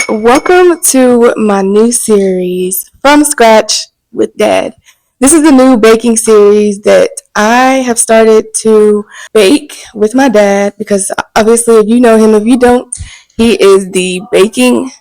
Welcome to my new series, From Scratch with Dad. This is the new baking series that I have started to bake with my dad because obviously, if you know him, if you don't, he is the baking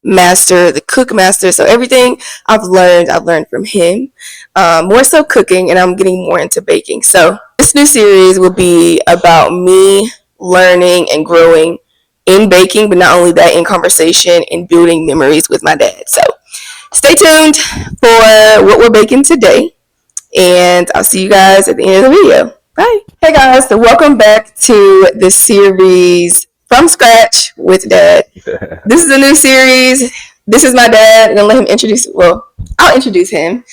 master, the cook master. So everything I've learned from him. More so cooking, and I'm getting more into baking. So this new series will be about me learning and growing in baking, but not only that, in conversation and building memories with my dad. So stay tuned for what we're baking today, and I'll see you guys at the end of the video. Bye. Hey guys, so welcome back to the series From Scratch with Dad. This is a new series. This is my dad. I'm gonna let him I'll introduce him.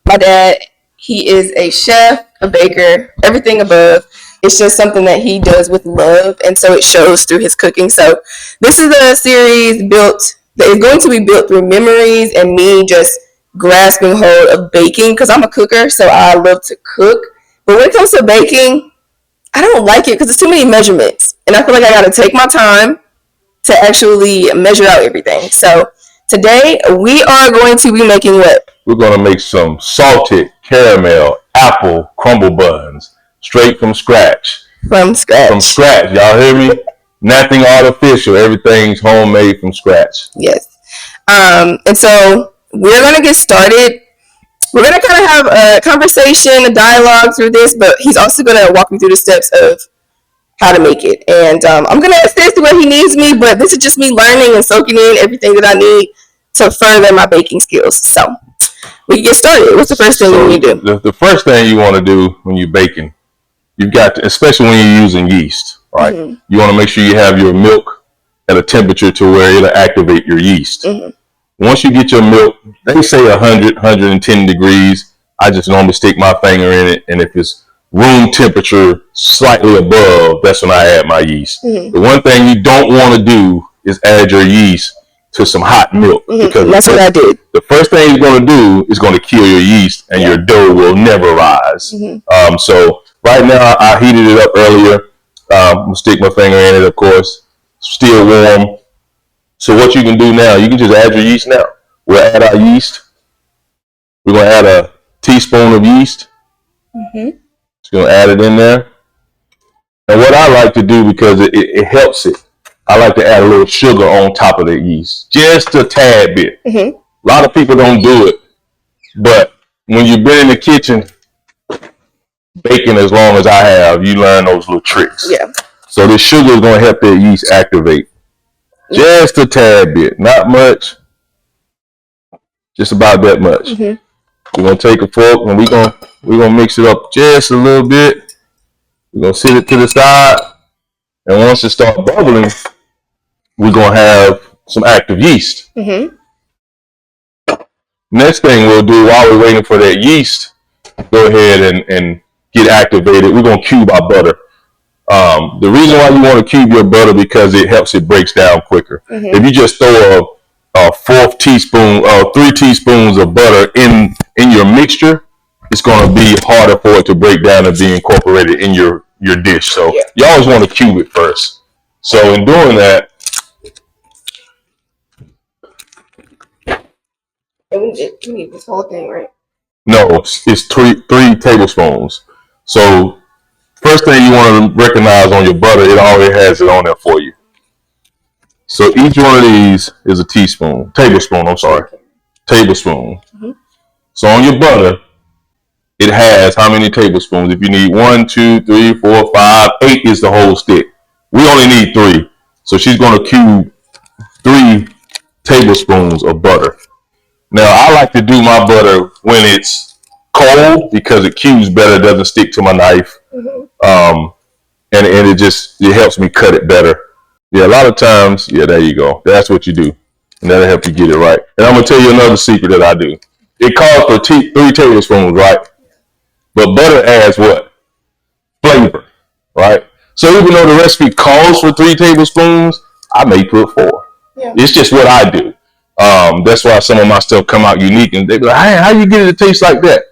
My dad, he is a chef, a baker, everything above. It's just something that he does with love, and so it shows through his cooking. So this is a series that is going to be built through memories and me just grasping hold of baking, because I'm a cooker, so I love to cook. But when it comes to baking, I don't like it because there's too many measurements, and I feel like I got to take my time to actually measure out everything. So today we are going to be making what? We're going to make some salted caramel apple crumble buns. Straight from scratch. From scratch. From scratch. Y'all hear me? Nothing artificial. Everything's homemade from scratch. Yes. And so we're going to get started. We're going to kind of have a conversation, a dialogue through this, but he's also going to walk me through the steps of how to make it. And I'm going to assist where he needs me, but this is just me learning and soaking in everything that I need to further my baking skills. So we can get started. What's the first thing you need to do? The first thing you want to do when you're baking, you've got to, especially when you're using yeast, right? Mm-hmm. You want to make sure you have your milk at a temperature to where it'll activate your yeast. Mm-hmm. Once you get your milk, they say 100, 110 degrees. I just normally stick my finger in it, and if it's room temperature slightly above, that's when I add my yeast. Mm-hmm. The one thing you don't want to do is add your yeast to some hot milk, because that's what I did. The first thing you're going to do is going to kill your yeast, and your dough will never rise. Mm-hmm. So right now, I heated it up earlier. I'm going to stick my finger in it, of course. Still warm. So what you can do now, you can just add your yeast now. We'll add our yeast. We're going to add a teaspoon of yeast. Mm-hmm. Just going to add it in there. And what I like to do, because it helps it, I like to add a little sugar on top of the yeast. Just a tad bit. Mm-hmm. A lot of people don't do it. But when you've been in the kitchen baking as long as I have, you learn those little tricks. Yeah. So this sugar is going to help that yeast activate. Just a tad bit, not much. Just about that much. Mm-hmm. We're going to take a fork and we're going to mix it up just a little bit. We're going to sit it to the side. And once it starts bubbling, we're going to have some active yeast. Mm-hmm. Next thing we'll do while we're waiting for that yeast, go ahead and get activated. We're going to cube our butter. The reason why you want to cube your butter, because it helps it breaks down quicker. Mm-hmm. If you just throw a 3 teaspoons of butter in your mixture, it's going to be harder for it to break down and be incorporated in your dish. So you always want to cube it first. So in doing that, we need this whole thing, right? No, it's three tablespoons. So first thing you want to recognize on your butter, it already has it on there for you. So each one of these is a tablespoon. Mm-hmm. So on your butter, it has how many tablespoons? If you need 1, 2, 3, 4, 5, 8 is the whole stick. We only need 3. So she's going to cube 3 tablespoons of butter. Now, I like to do my butter when it's cold because it cubes better, doesn't stick to my knife. Mm-hmm. And it helps me cut it better. Yeah, a lot of times, there you go. That's what you do. And that'll help you get it right. And I'm going to tell you another secret that I do. It calls for 3 tablespoons, right? But butter adds what? Flavor, right? So even though the recipe calls for 3 tablespoons, I may put 4. Yeah. It's just what I do. That's why some of my stuff come out unique, and they be like, "Hey, how you get it to taste like that?"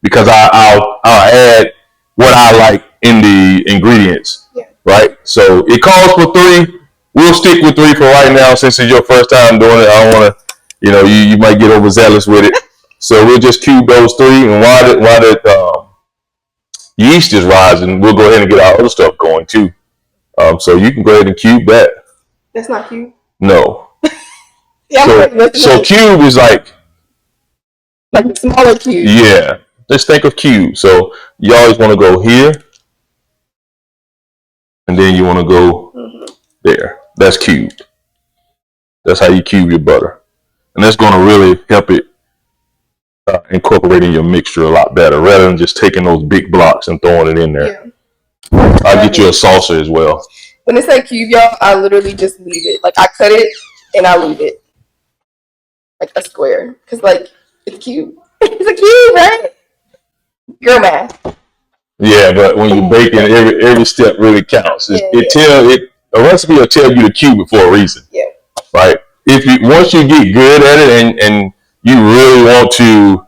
Because I'll add what I like in the ingredients, right? So it calls for 3, we'll stick with 3 for right now since it's your first time doing it. I don't want to, you might get overzealous with it. So we'll just cube those 3, and while the yeast is rising, we'll go ahead and get our other stuff going too. So you can go ahead and cube that. That's not cube. No. Yeah. So cube is like a smaller cube. Yeah. Let's think of cube. So you always want to go here, and then you want to go there. That's cubed. That's how you cube your butter, and that's going to really help it incorporating your mixture a lot better, rather than just taking those big blocks and throwing it in there. Yeah. I'll get you a salsa as well. When it's like cube, y'all, I literally just leave it. Like, I cut it and I leave it like a square, because like it's cube. It's a cube, right? Girl math. Yeah, but when you're baking, every step really counts. A recipe will tell you to cube it for a reason. Yeah. Right. Once you get good at it and you really want to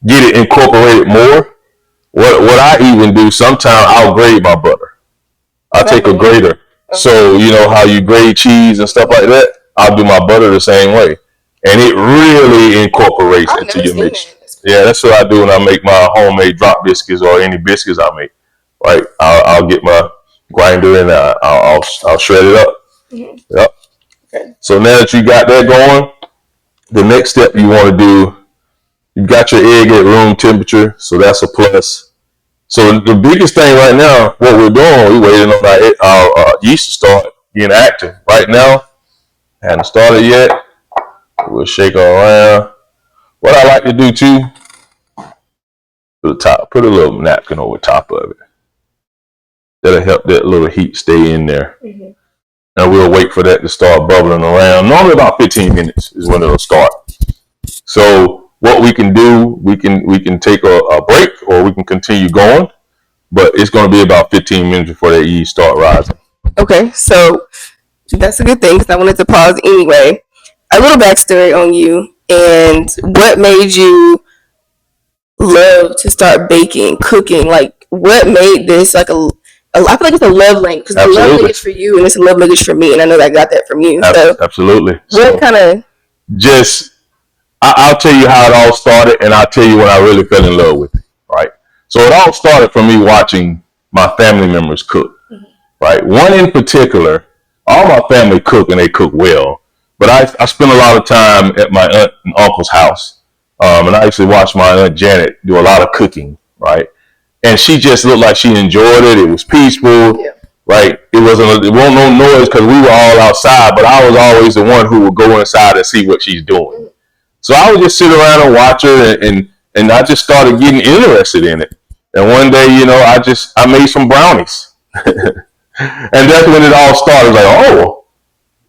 get it incorporated more, what I even do, sometimes I'll grade my butter. I'll take a grater. Okay. So you know how you grade cheese and stuff like that? I'll do my butter the same way. And it really incorporates into your mix. Yeah, that's what I do when I make my homemade drop biscuits or any biscuits I make. Right, I'll get my grinder and I'll shred it up. Mm-hmm. Yep. Okay. So now that you got that going, the next step you want to do, you've got your egg at room temperature, so that's a plus. So the biggest thing right now, what we're doing, we're waiting on our yeast to start being active. Right now, hadn't started yet. We'll shake her around. What I like to do too, put a little napkin over top of it. That'll help that little heat stay in there. Mm-hmm. And we'll wait for that to start bubbling around. Normally about 15 minutes is when it'll start. So what we can do, we can take a break, or we can continue going, but it's going to be about 15 minutes before that yeast start rising. Okay, so that's a good thing, because I wanted to pause anyway. A little backstory on you and what made you love to start baking, cooking. Like, what made this like I feel like it's a love language, because the love language for you and it's a love language for me, and I know that I got that from you. So absolutely. What kind of I'll tell you how it all started, and I'll tell you when I really fell in love with it. Right. So it all started from me watching my family members cook. Mm-hmm. Right. One in particular, all my family cook, and they cook well. But I spent a lot of time at my aunt and uncle's house, and I actually watched my aunt Janet do a lot of cooking, right? And she just looked like she enjoyed it. It was peaceful, yeah. Right? It wasn't no noise because we were all outside, but I was always the one who would go inside and see what she's doing. So I would just sit around and watch her, and I just started getting interested in it. And one day, I made some brownies, and that's when it all started. Like, oh.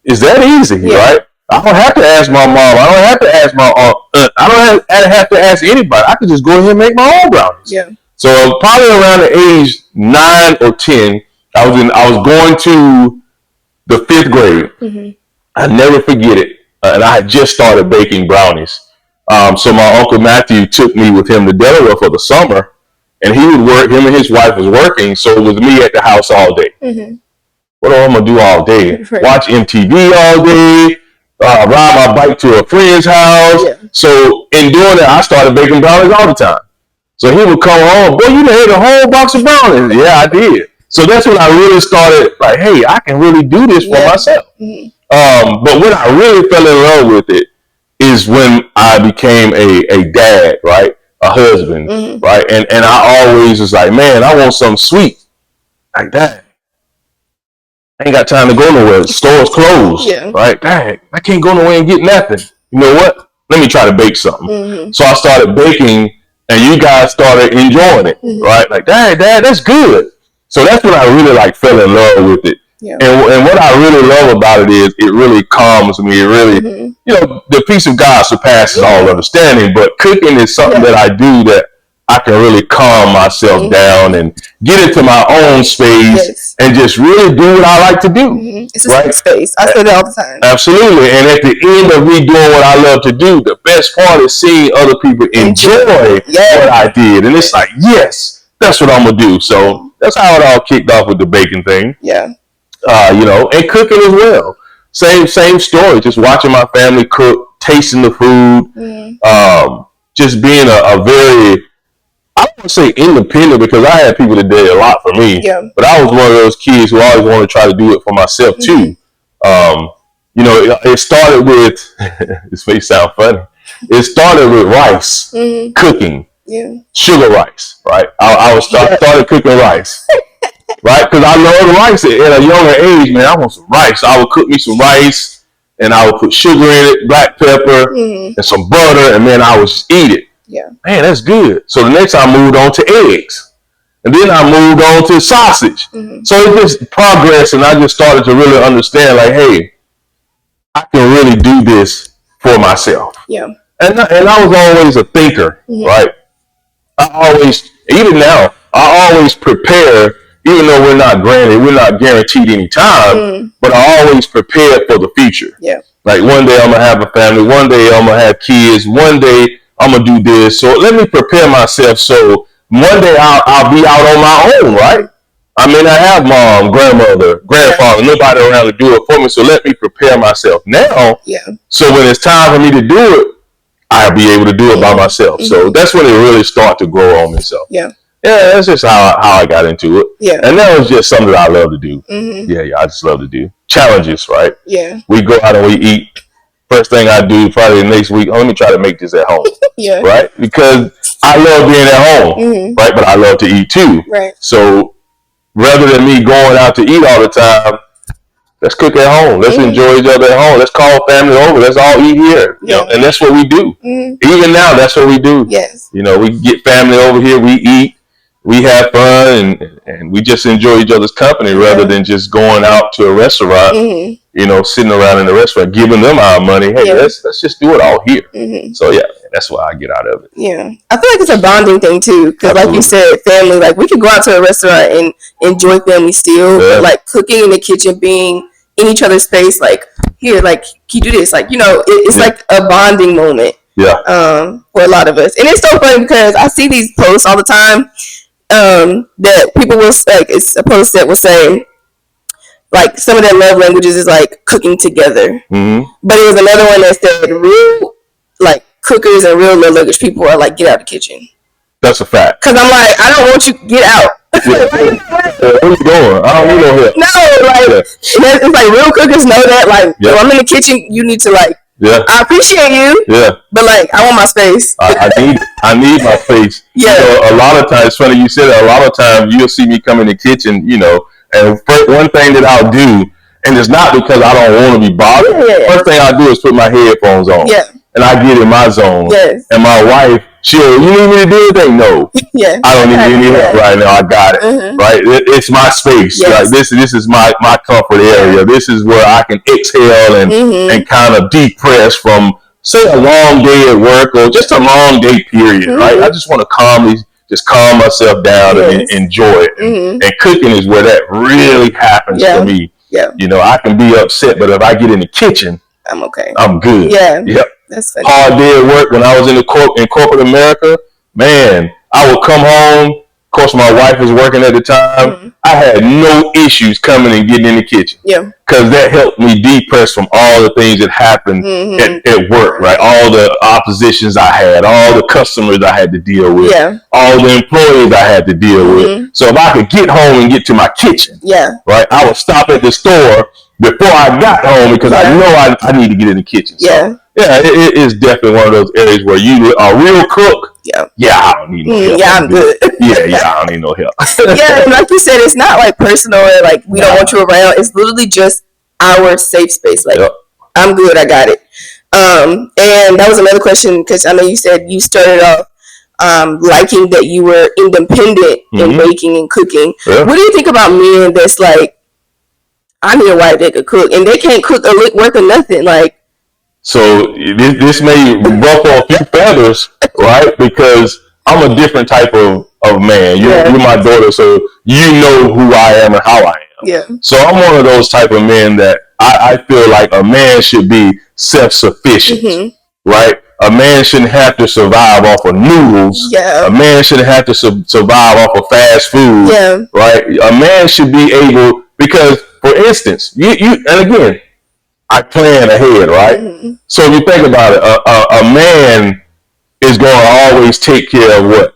Is that easy, yeah. Right? I don't have to ask my mom. I don't have to ask my aunt. I don't have to ask anybody. I can just go ahead and make my own brownies. Yeah. So probably around the age 9 or 10, I was going to the 5th grade. Mm-hmm. I never forget it, and I had just started baking brownies. So my Uncle Matthew took me with him to Delaware for the summer, and he would work. Him and his wife was working, so it was me at the house all day. Mm-hmm. What am I going to do all day? Right. Watch MTV all day, ride my bike to a friend's house. Yeah. So in doing that, I started baking brownies all the time. So he would come home, boy, you done ate a whole box of brownies. Yeah, I did. So that's when I really started, like, hey, I can really do this for myself. Mm-hmm. But when I really fell in love with it is when I became a dad, right? A husband, mm-hmm. Right? And I always was like, man, I want something sweet. Like that. I ain't got time to go nowhere. The store's closed. Yeah. Right? Dang, I can't go nowhere and get nothing. You know what? Let me try to bake something. Mm-hmm. So I started baking, and you guys started enjoying it. Mm-hmm. Right? Like, Dad, that's good. So that's when I really fell in love with it. Yeah. And what I really love about it is it really calms me. It really, mm-hmm. The peace of God surpasses all understanding. But cooking is something that I do that I can really calm myself mm-hmm. down and get into my own space and just really do what I like to do. Mm-hmm. It's a safe space. I say that all the time. Absolutely. And at the end of me doing what I love to do, the best part is seeing other people enjoy what I did. And it's like, yes, that's what I'm going to do. So that's how it all kicked off with the baking thing. Yeah. And cooking as well. Same story. Just watching my family cook, tasting the food, just being a very, I don't want to say independent because I had people that did a lot for me, but I was one of those kids who always wanted to try to do it for myself too. It started with, this may sound funny, it started with rice, cooking, sugar rice, right? I started cooking rice. Right, because I love rice at a younger age, man. I want some rice. I would cook me some rice, and I would put sugar in it, black pepper, and some butter, and then I would just eat it. Yeah, man, that's good. So the next I moved on to eggs, and then I moved on to sausage. So it just progressed, and I just started to really understand, like, hey, I can really do this for myself. Yeah, and I was always a thinker, right? Even now, I always prepare. Even though we're not guaranteed any time, but I always prepare for the future. Yeah. Like one day I'm gonna have a family, one day I'm gonna have kids, one day I'm gonna do this. So let me prepare myself so one day I'll be out on my own, right? I may not have mom, grandmother, grandfather, nobody around to do it for me. So let me prepare myself now. Yeah. So when it's time for me to do it, I'll be able to do it by myself. So that's when it really starts to grow on me. So yeah, that's just how I got into it. Yeah. And that was just something that I love to do. Yeah, I just love to do. Challenges, right? Yeah. We go out and we eat. First thing I do probably the next week, let me try to make this at home. Yeah. Right? Because I love being at home, right? But I love to eat too. Right. So rather than me going out to eat all the time, let's cook at home. Let's enjoy each other at home. Let's call family over. Let's all eat here. You know? And that's what we do. Even now, that's what we do. Yes. We get family over here. We eat. We have fun and we just enjoy each other's company rather than just going out to a restaurant, sitting around in the restaurant, giving them our money. Hey, let's just do it all here. So yeah, that's what I get out of it. Yeah. I feel like it's a bonding thing too. Because like you said, family, like we could go out to a restaurant and enjoy family still, but like cooking in the kitchen, being in each other's space, like here, like can you do this? Like, it's like a bonding moment. Yeah. For a lot of us. And it's so funny because I see these posts all the time. That people will like, it's a post that will say like some of their love languages is like cooking together, but it was another one that said real like cookers and real love language people are like get out of the kitchen. That's a fact. Because I'm like, I don't want you to get out. Where you going? I don't need no help. No, it's like real cookers know that like if I'm in the kitchen, you need to like. Yeah. I appreciate you. Yeah. But like, I want my space. I need my space. Yeah. A lot of times, it's funny you said that. A lot of times you'll see me come in the kitchen, and one thing that I'll do, and it's not because I don't want to be bothered. First thing I do is put my headphones on. Yeah. And I get in my zone. Yes. And my wife, you need me to do anything? No. Yeah. I don't need any help right now. I got it. Right. It's my space. Yes. Like this is my comfort area. This is where I can exhale and kind of decompress from, say, a long day at work or just a long day period. Right. I just want to calm myself down and enjoy it. And cooking is where that really happens for me. Yeah. I can be upset, but if I get in the kitchen, I'm okay. I'm good. Yeah. Yep. That's funny. Hard day at work when I was in corporate America, man, I would come home. Of course, my wife was working at the time. I had no issues coming and getting in the kitchen. Yeah. Because that helped me depress from all the things that happened at work, right? All the oppositions I had, all the customers I had to deal with, all the employees I had to deal with. So if I could get home and get to my kitchen, right, I would stop at the store before I got home because I know I need to get in the kitchen. So, it is definitely one of those areas where you are a real cook. I don't need no help. I'm good. I don't need no help. And like you said, it's not like personal or like we don't want you around. It's literally just our safe space. Like I'm good, I got it. And that was another question because I know you said you started off liking that you were independent in baking and cooking. What do you think about men that's like, I need a wife that could cook and they can't cook a lick worth of nothing? Like, so this may ruffle a few feathers, right? Because I'm a different type of man. You're my daughter, so you know who I am and how I am. Yeah. So I'm one of those type of men that I feel like a man should be self-sufficient, right? A man shouldn't have to survive off of noodles. Yeah. A man shouldn't have to survive off of fast food. Yeah. Right? A man should be able, because For instance, you and again, I plan ahead, right? Mm-hmm. So if you think about it, a man is going to always take care of what?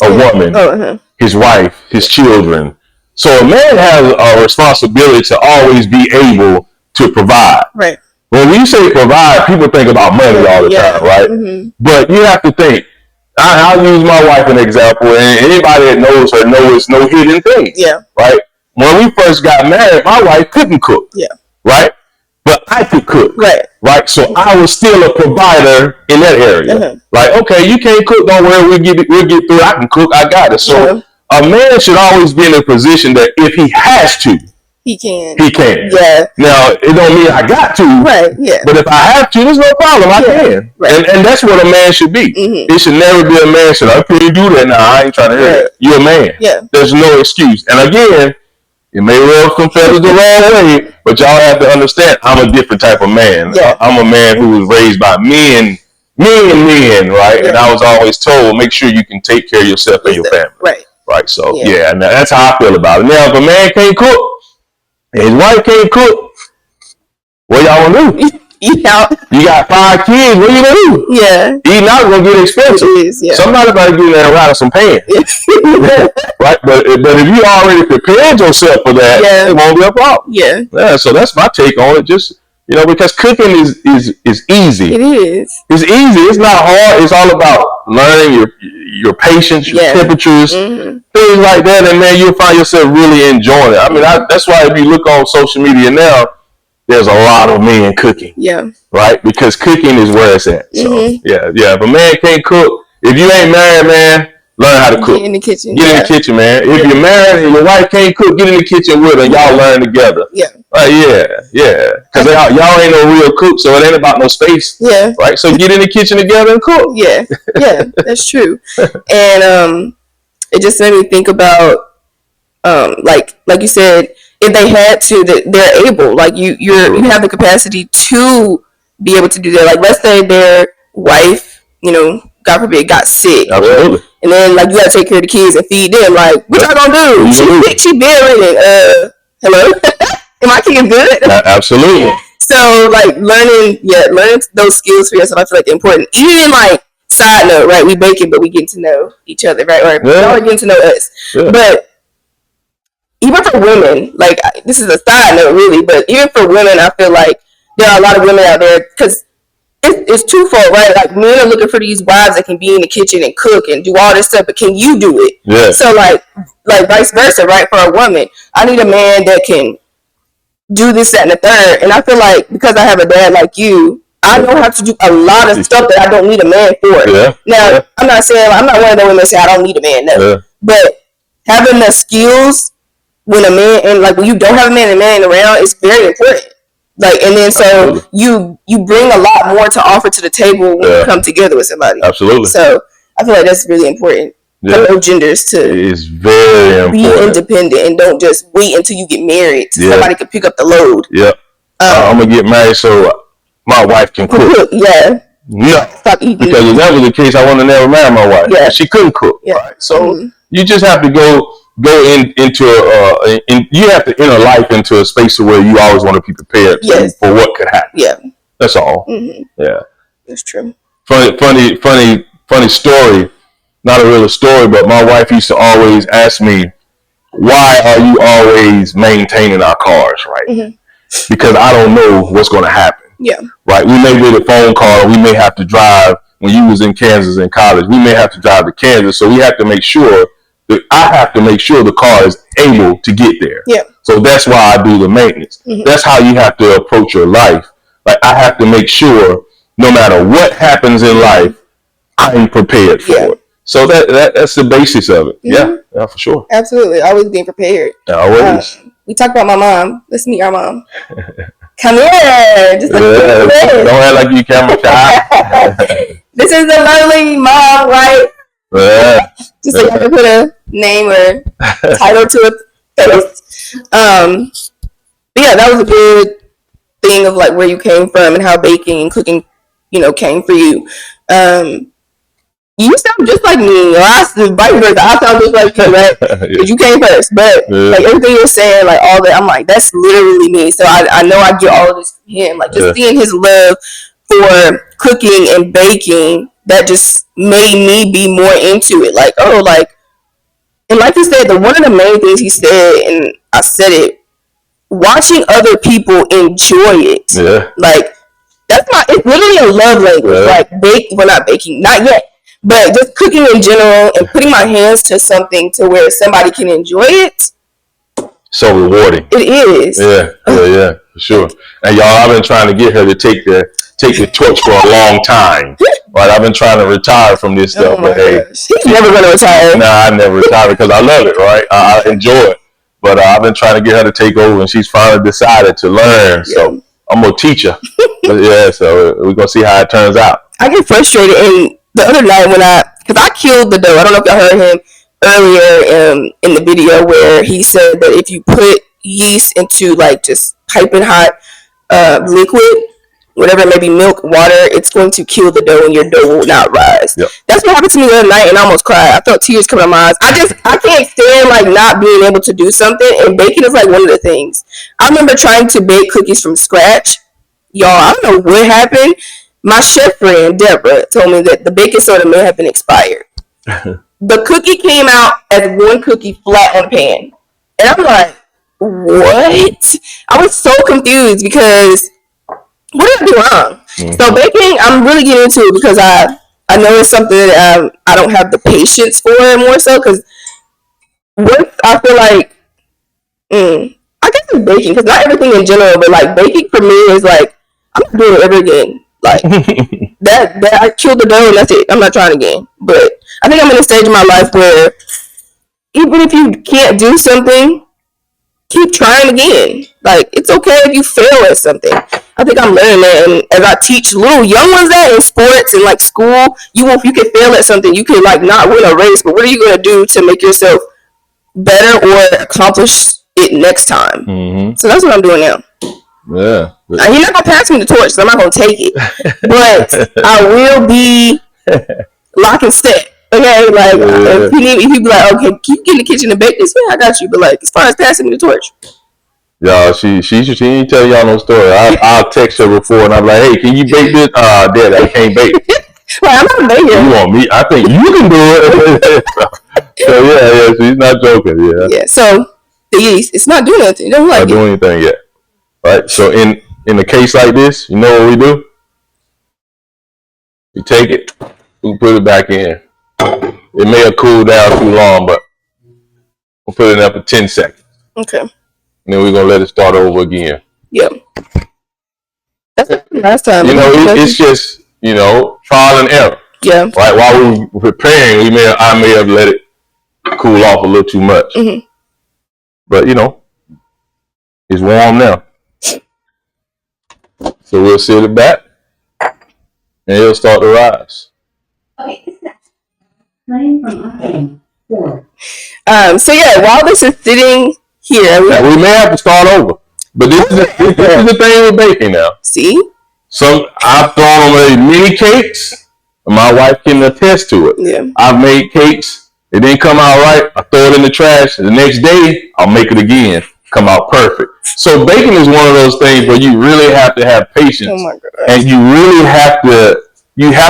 A woman, his wife, his children. So a man has a responsibility to always be able to provide. Right. When we say provide, people think about money all the time, right? Mm-hmm. But you have to think. I'll use my wife as an example, and anybody that knows her knows no hidden things. Yeah. Right? When we first got married, my wife couldn't cook. Yeah. Right? But I could cook. Right. Right? So I was still a provider in that area. Uh-huh. Like, okay, you can't cook, don't worry, we'll get through. I can cook, I got it. So a man should always be in a position that if he has to, he can. Yeah. Now, it don't mean I got to. Right. Yeah. But if I have to, there's no problem. I can. Right. And that's what a man should be. Mm-hmm. It should never be a man should, I can't do that now. I ain't trying to hear it. You're a man. Yeah. There's no excuse. And again, it may well come the wrong way, but y'all have to understand, I'm a different type of man. Yeah. I'm a man who was raised by men, right? Yeah. And I was always told, make sure you can take care of yourself and your family. Right. Right. So, yeah, and that's how I feel about it. Now, if a man can't cook, his wife can't cook, what y'all gonna do? Eat out. You got 5 kids, what you gonna do? Yeah. Eating out is gonna get expensive. It is, yeah. Somebody gotta get there around some pants. Right? But if you already prepared yourself for that, it won't be a problem. Yeah. Yeah. So that's my take on it. Just, because cooking is easy. It is. It's easy. It's not hard. It's all about learning your patience, your temperatures, things like that, and then you'll find yourself really enjoying it. I mean, that's why if you look on social media now, there's a lot of men cooking. Yeah. Right? Because cooking is where it's at. So, yeah. If a man can't cook, if you ain't married, man, learn how to cook. Get in the kitchen. Get in the kitchen, man. If you're married and your wife can't cook, get in the kitchen with her and y'all learn together. Yeah. Yeah. Because y'all ain't no real cook, so it ain't about no space. Yeah. Right? So get in the kitchen together and cook. Yeah. Yeah, that's true. And it just made me think about, like you said, if they had to, that they're able. Like you have the capacity to be able to do that. Like let's say their wife, God forbid, got sick. Absolutely. And then like you gotta take care of the kids and feed them. Like what y'all gonna do? She bedridden. Hello. Am my kids good? Absolutely. So like learning those skills for yourself, I feel like they're important. Even like side note, right? We baking, but we get to know each other, right? Or y'all are getting to know us. Yeah. But even for women, like this is a side note really, but even for women, I feel like there are a lot of women out there because it's twofold, right? Like men are looking for these wives that can be in the kitchen and cook and do all this stuff, but can you do it? Yeah. So like vice versa, right? For a woman, I need a man that can do this, that, and the third. And I feel like because I have a dad like you, I know how to do a lot of stuff that I don't need a man for. Yeah. Now, I'm not one of the women that say I don't need a man, no. Yeah. But having the skills when a man, and like when you don't have a man and a man around, it's very important. Like, and then so you bring a lot more to offer to the table when you come together with somebody. Absolutely. So I feel like that's really important. For both genders to it's very be important. Independent and don't just wait until you get married so somebody can pick up the load. Yeah. I'm gonna get married so my wife can cook. Yeah. No. Stop eating. Because if that was the case, I would have never married my wife. Yeah. She couldn't cook. Yeah. Right. So you just have to go into you have to enter life into a space where you always want to be prepared for what could happen. Yeah. That's all. Mm-hmm. Yeah. That's true. Funny story. Not a real story, but my wife used to always ask me, why are you always maintaining our cars, right? Mm-hmm. Because I don't know what's going to happen. Yeah. Right. We may get a phone call. We may have to drive when you was in Kansas in college. We may have to drive to Kansas. So we have to make sure I have to make sure the car is able to get there. Yeah. So that's why I do the maintenance. Mm-hmm. That's how you have to approach your life. Like I have to make sure no matter what happens in life, I'm prepared for it. So that's the basis of it. Mm-hmm. Yeah, for sure. Absolutely. Always being prepared. Always. We talk about my mom. Let's meet our mom. Come here. Just don't act like you camera shy. This is the lovely mom, right? Yeah. Just so you can put a name or title to a face. But yeah, that was a good thing of like where you came from and how baking and cooking, came for you. you sound just like me. Or vice versa. I sound just like you, right? Because you came first. But like everything you're saying, like all that, I'm like, that's literally me. So I know I get all of this from him. Like just seeing his love for cooking and baking, that just made me be more into it. Like, oh, like, and like he said, one of the main things he said, and I said it, watching other people enjoy it. Yeah. Like, that's not, it's literally a love language. Yeah. Like, not baking, not yet. But just cooking in general and putting my hands to something to where somebody can enjoy it. So rewarding. It is. Yeah, for sure. And y'all, I've been trying to get her to take the torch for a long time. Right, I've been trying to retire from this stuff, but hey, she's never gonna retire. Nah, I never retire because I love it. Right, I enjoy it. But I've been trying to get her to take over, and she's finally decided to learn. So I'm gonna teach her. Yeah, so we're gonna see how it turns out. I get frustrated, and the other night because I killed the dough. I don't know if y'all heard him earlier in the video where he said that if you put yeast into like just piping hot liquid, whatever it may be, milk, water, it's going to kill the dough and your dough will not rise. Yep. That's what happened to me the other night, and I almost cried. I felt tears coming out my eyes. I can't stand like not being able to do something, and baking is like one of the things. I remember trying to bake cookies from scratch. Y'all, I don't know what happened. My chef friend, Deborah, told me that the baking soda may have been expired. The cookie came out as one cookie flat on the pan. And I'm like, what? I was so confused because what did I do wrong? Mm-hmm. So baking, I'm really getting into it because I know it's something that I don't have the patience for more so because I feel like, I guess it's baking because not everything in general, but like baking for me is like, I'm not doing it ever again. Like that I killed the dough and that's it. I'm not trying again. But I think I'm in a stage in my life where even if you can't do something, keep trying again. Like it's okay if you fail at something. I think I'm learning that, and as I teach little young ones that in sports and like school, you can fail at something. You can like not win a race, but what are you gonna do to make yourself better or accomplish it next time? Mm-hmm. So that's what I'm doing now. Yeah. Now, you're not gonna pass me the torch, so I'm not gonna take it. But I will be lock and step. Okay, like if you be like, okay, keep get in the kitchen and bake this, I got you. But like as far as passing me the torch, y'all, she ain't tell y'all no story. I'll text her before and I'm like, hey, can you bake this? Dad, I can't bake. Well, I'm not baking. You want me? I think you can do it. So yeah, she's not joking. Yeah. So the yeast, it's not doing anything. It don't like not doing anything yet. Right. So in a case like this, you know what we do? We take it, we put it back in. It may have cooled down too long, but we'll put it in for 10 seconds. Okay. And then we're gonna let it start over again. Yeah. That's the last time. You know, it's just, trial and error. Yeah. Right. While we were preparing, I may have let it cool off a little too much. Mm-hmm. But it's warm now. So we'll seal it back and it'll start to rise. Okay. So yeah, while this is sitting here, we may have to start over. But this is the thing with baking now. See? So I've thrown on mini cakes, and my wife can attest to it. Yeah. I've made cakes, it didn't come out right, I throw it in the trash, and the next day I'll make it again, come out perfect. So baking is one of those things where you really have to have patience. Oh my God. And you really have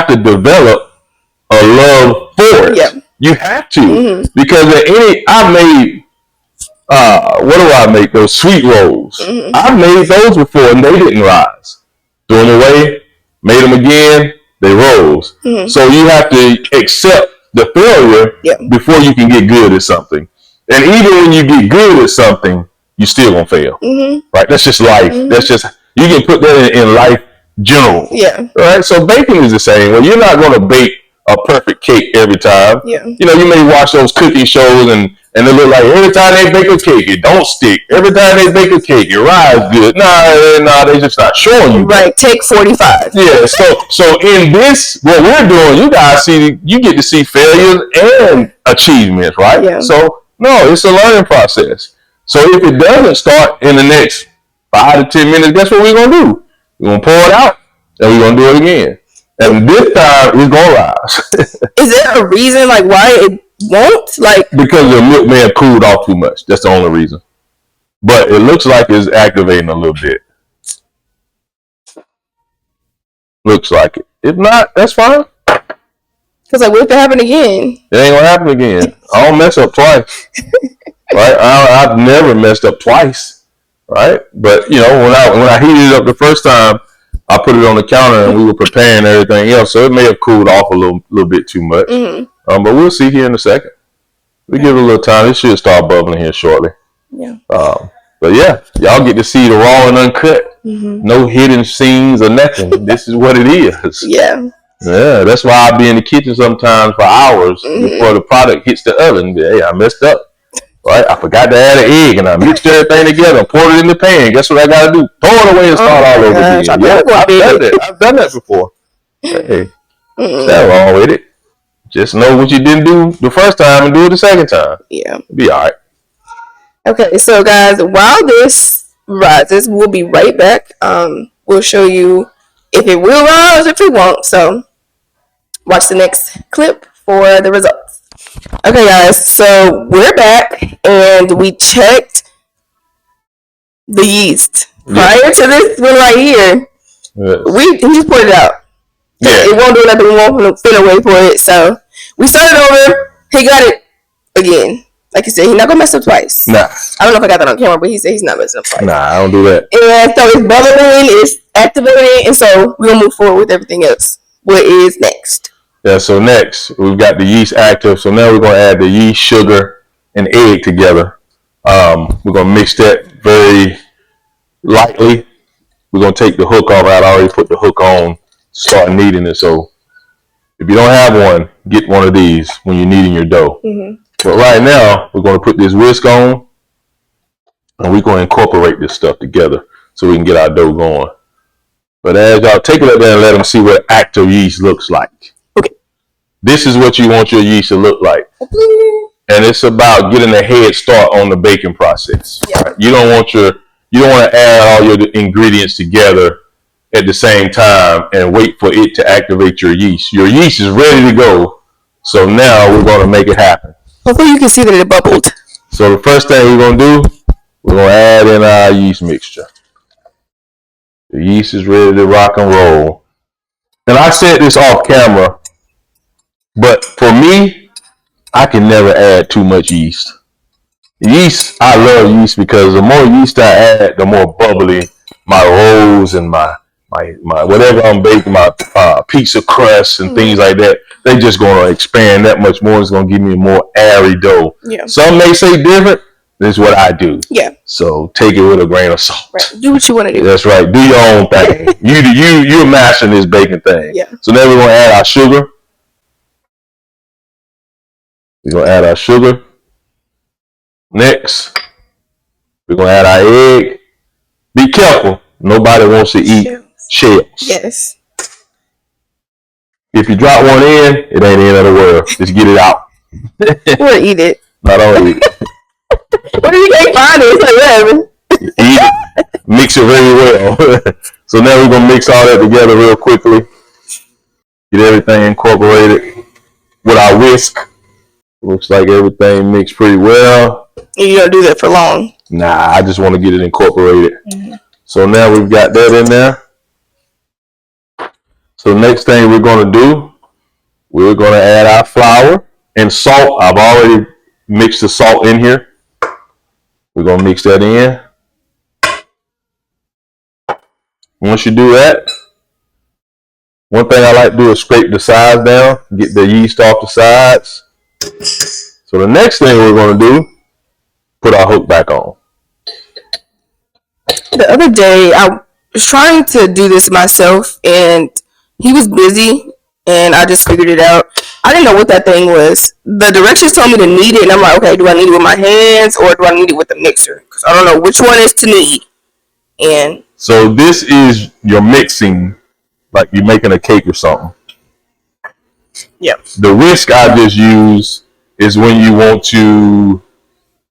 to develop a love for it. Yeah. You have to. Mm-hmm. Because I made what do I make? Those sweet rolls. Mm-hmm. I've made those before and they didn't rise. Threw them away, made them again, they rose. Mm-hmm. So you have to accept the failure before you can get good at something. And even when you get good at something, you still gonna fail. Mm-hmm. Right? That's just life. Mm-hmm. That's just, you can put that in life general. Yeah. Right? So baking is the same. Well, you're not gonna bake a perfect cake every time. Yeah. You may watch those cooking shows and they look like every time they bake a cake, it don't stick. Every time they bake a cake, it rise good. Nah, they just not showing you. Right, take 45. Yeah, so in this, what we're doing, you get to see failures and achievements, right? Yeah. So, no, it's a learning process. So if it doesn't start in the next 5 to 10 minutes, guess what we're going to do? We're going to pour it out and we're going to do it again. And this time it's gonna rise. Is there a reason like why it won't? Like because the milk may have cooled off too much. That's the only reason. But it looks like it's activating a little bit. Looks like it. If not, that's fine. Because like, what if it happen again? It ain't gonna happen again. I don't mess up twice. Right? I've never messed up twice. Right? But you know, when I heated it up the first time, I put it on the counter and we were preparing everything else, so it may have cooled off a little bit too much. But we'll see here in a second. We give it a little time. It should start bubbling here shortly. Yeah. But yeah, y'all get to see the raw and uncut. No hidden scenes or nothing. This is what it is. Yeah. Yeah, that's why I be in the kitchen sometimes for hours before the product hits the oven. Hey, I messed up. Right? I forgot to add an egg and I mixed everything together and poured it in the pan. Guess what I got to do? Throw it away and start all over again. Yeah, I've done that before. Hey, nothing wrong with it. Just know what you didn't do the first time and do it the second time. Yeah. It'll be all right. Okay, so guys, while this rises, we'll be right back. We'll show you if it will rise, if it won't. So watch the next clip for the results. Okay, guys, so we're back and we checked the yeast prior to this one right here. He just poured it out. Yeah. It won't do nothing. We won't finna wait for it. So we started over. He got it again. Like you said, he's not gonna mess up twice. Nah. I don't know if I got that on camera, but he said he's not messing up twice. Nah, I don't do that. And so it's bubbling, it's activating, and so we're gonna move forward with everything else. What is next? Yeah, so next we've got the yeast active. So now we're gonna add the yeast, sugar, and egg together. We're gonna mix that very lightly. We're gonna take the hook off. I already put the hook on, start kneading it. So if you don't have one, get one of these when you're kneading your dough. But right now, we're going to put this whisk on, and we're going to incorporate this stuff together so we can get our dough going. But as y'all take it up there and let them see what active yeast looks like. Okay. This is what you want your yeast to look like. And it's about getting a head start on the baking process. Yeah. Right? You don't want to add all your ingredients together at the same time and wait for it to activate your yeast. Your yeast is ready to go. So now we're going to make it happen. Hopefully you can see that it bubbled. So the first thing we're going to do, we're going to add in our yeast mixture. The yeast is ready to rock and roll. And I said this off camera, but for me, I can never add too much yeast. Yeast, I love yeast because the more yeast I add, the more bubbly my rolls and my whatever I'm baking, my pizza crust and things like that, they just going to expand that much more. It's going to give me a more airy dough. Yeah. Some may say different. This is what I do. Yeah. So take it with a grain of salt. Right. Do what you want to do. That's right. Do your own thing. You're mastering this baking thing. Yeah. So now we're going to add our sugar. We're going to add our sugar. Next, we're going to add our egg. Be careful. Nobody wants to eat shells. Yes. If you drop one in, it ain't the end of the world. Just get it out. Or eat it. Not only eat it. What if you can't find it? It's like whatever. Eat it. Mix it very well. So now we're going to mix all that together real quickly. Get everything incorporated with our whisk. Looks like everything mixed pretty well. You don't do that for long. Nah, I just want to get it incorporated. So now we've got that in there. So the next thing we're going to do, we're going to add our flour and salt. I've already mixed the salt in here. We're going to mix that in. Once you do that, one thing I like to do is scrape the sides down, get the yeast off the sides. So the next thing we're going to do, put our hook back on. The other day, I was trying to do this myself, and he was busy, and I just figured it out. I didn't know what that thing was. The directions told me to knead it, and I'm like, okay, do I knead it with my hands, or do I knead it with the mixer? Because I don't know which one is to knead. And so this is your mixing, like you're making a cake or something. Yep. The whisk I just use is when you want to,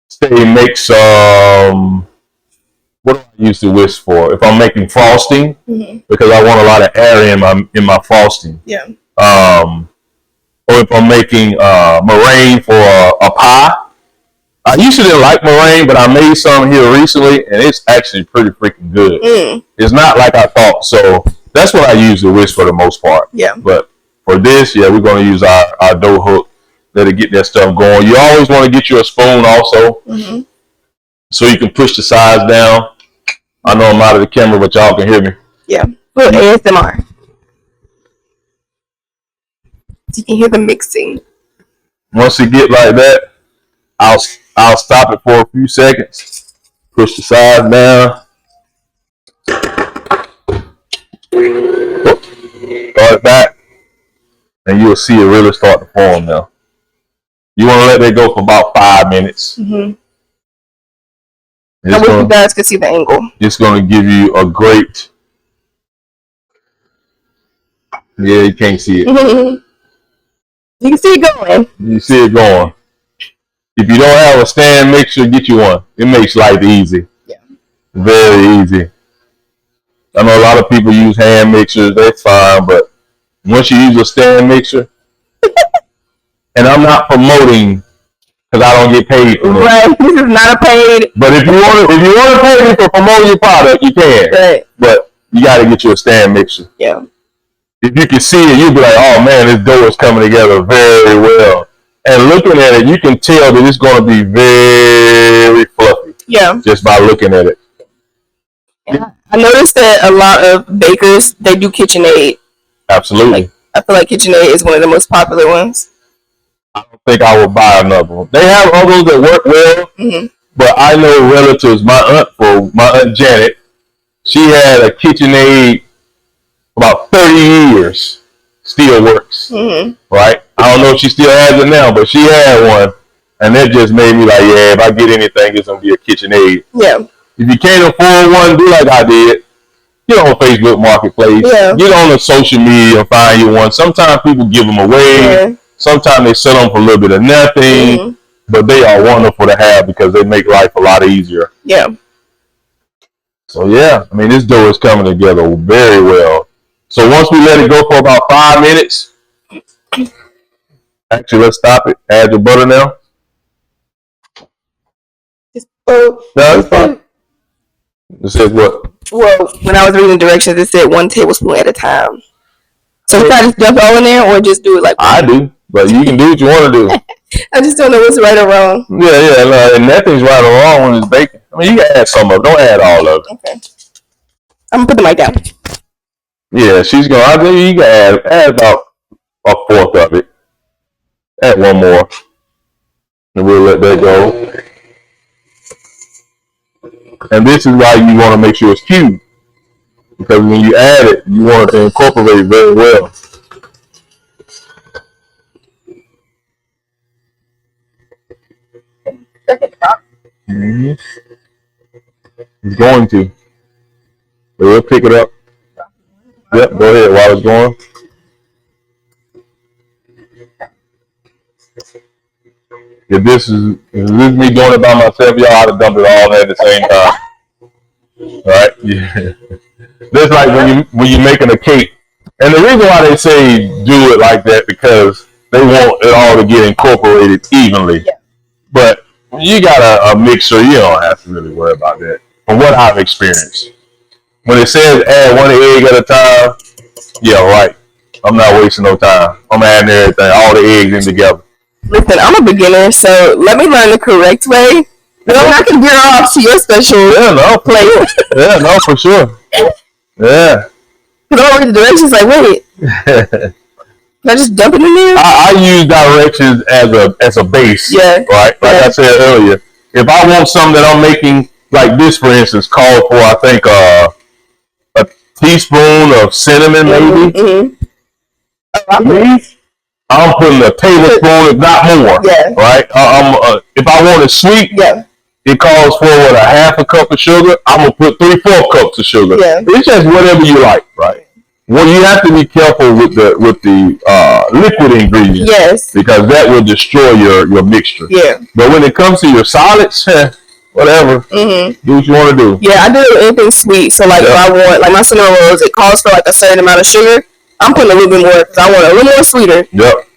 say, make some what do I use the whisk for? If I'm making frosting, because I want a lot of air in my frosting. Yeah. Or if I'm making meringue for a pie. I usually didn't like meringue, but I made some here recently, and it's actually pretty freaking good. It's not like I thought, so that's what I use the whisk for the most part. Yeah. But for this, we're going to use our dough hook. Let it get that stuff going. You always want to get you a spoon also, so you can push the sides down. I know I'm out of the camera, but y'all can hear me. Yeah. Good ASMR. You can hear the mixing. Once it get like that, I'll stop it for a few seconds. Push the sides down. Start it back, and you'll see it really start to form now. You want to let that go for about 5 minutes. I wish you guys could see the angle. It's going to give you a great. Yeah, you can't see it. You can see it going. You see it going. If you don't have a stand mixer, get you one. It makes life easy. Yeah. Very easy. I know a lot of people use hand mixers. That's fine, but once you use a stand mixer, and I'm not promoting because I don't get paid for this. Right. This is not a paid. But if you want to pay me for promoting your product, you can. Right. But you got to get you a stand mixer. Yeah. If you can see it, you'll be like, oh man, this dough is coming together very well. And looking at it, you can tell that it's going to be very fluffy. Yeah. Just by looking at it. Yeah. I noticed that a lot of bakers, they do KitchenAid. Absolutely. I feel like KitchenAid is one of the most popular ones. I don't think I would buy another one. They have others that work well, but I know relatives. My aunt Janet, she had a KitchenAid about 30 years. Still works, right? I don't know if she still has it now, but she had one, and that just made me like, yeah, if I get anything, it's gonna be a KitchenAid. Yeah. If you can't afford one, do like I did. Get on Facebook Marketplace. Yeah. Get on the social media and find you one. Sometimes people give them away. Yeah. Sometimes they sell them for a little bit of nothing, but they are wonderful to have because they make life a lot easier. Yeah. So yeah, I mean, this dough is coming together very well. So once we let it go for about 5 minutes, actually, let's stop it. Add your butter now. No, it's fine. It says what? Well, when I was reading directions, it said 1 tablespoon at a time. So should I just dump it all in there or just do it like I do, but you can do what you want to do. I just don't know what's right or wrong. Yeah, no, and nothing's right or wrong when it's baking. I mean, you can add some of it. Don't add all of it. Okay. I'm going to put the mic down. Yeah, she's going to, I think you can add about a fourth of it. Add one more. And we'll let that go. And this is why you want to make sure it's cubed. Because when you add it, you want it to incorporate very well. It's going to. But we'll pick it up. Yep, go ahead while it's going. If this is me doing it by myself, y'all ought to dump it all at the same time. Right? Yeah. That's like when you're making a cake. And the reason why they say do it like that because they want it all to get incorporated evenly. Yeah. But when you got a mixer, you don't have to really worry about that. From what I've experienced. When it says add 1 egg at a time, yeah, right. I'm not wasting no time. I'm adding everything, all the eggs in together. Listen, I'm a beginner, so let me learn the correct way. Then I can veer off to your special plate. Yeah, no, for sure. Yeah. Because I don't read the directions like, wait. Can I just dump it in there? I use directions as a base. Yeah. Right? Like I said earlier. If I want something that I'm making, like this, for instance, called for, I think, a teaspoon of cinnamon, maybe. I'm putting a tablespoon, if not more. Yeah. Right? If I want it sweet, it calls for a half a cup of sugar. I'm gonna put 3/4 cups of sugar. Yeah. It's just whatever you like, right? Well, you have to be careful with the liquid ingredients. Yes. Because that will destroy your mixture. Yeah. But when it comes to your solids, whatever. Do what you want to do. Yeah, I do anything sweet. So like if I want, like my cinnamon rolls, it calls for like a certain amount of sugar. I'm putting a little bit more because I want a little more sweeter. Yep.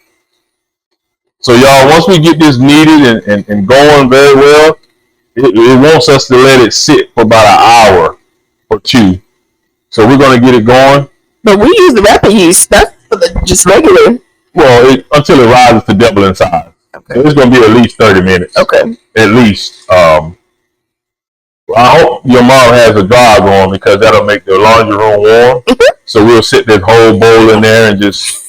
So y'all, once we get this kneaded and going very well, it wants us to let it sit for about an hour or two. So we're gonna get it going. But we use the wrapper yeast. That's for the just regular. Well, until it rises to double in size. Okay. So it's gonna be at least 30 minutes. Okay. At least. I hope your mom has a dryer going because that'll make the laundry room warm. So we'll sit this whole bowl in there and just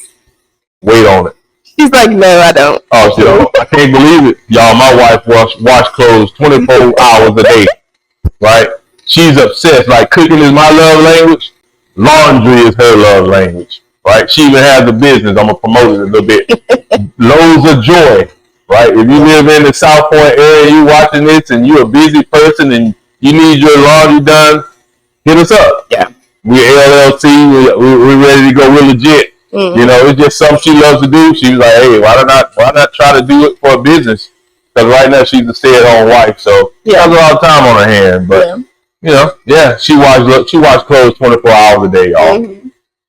wait on it. She's like, no, I don't. Oh, she don't. I can't believe it. Y'all, my wife wash clothes 24 hours a day. Right? She's obsessed. Like cooking is my love language. Laundry is her love language. Right? She even has a business. I'm going to promote it a little bit. Loads of Joy. Right? If you live in the South Point area, you watching this and you're a busy person and you need your laundry done, hit us up. Yeah. We're LLC. We're ready to go. We're legit. You know, it's just something she loves to do. She was like, hey, why not try to do it for a business? Because right now she's a stay-at-home wife, so she has a lot of time on her hand. But you know, she washes clothes 24 hours a day, y'all.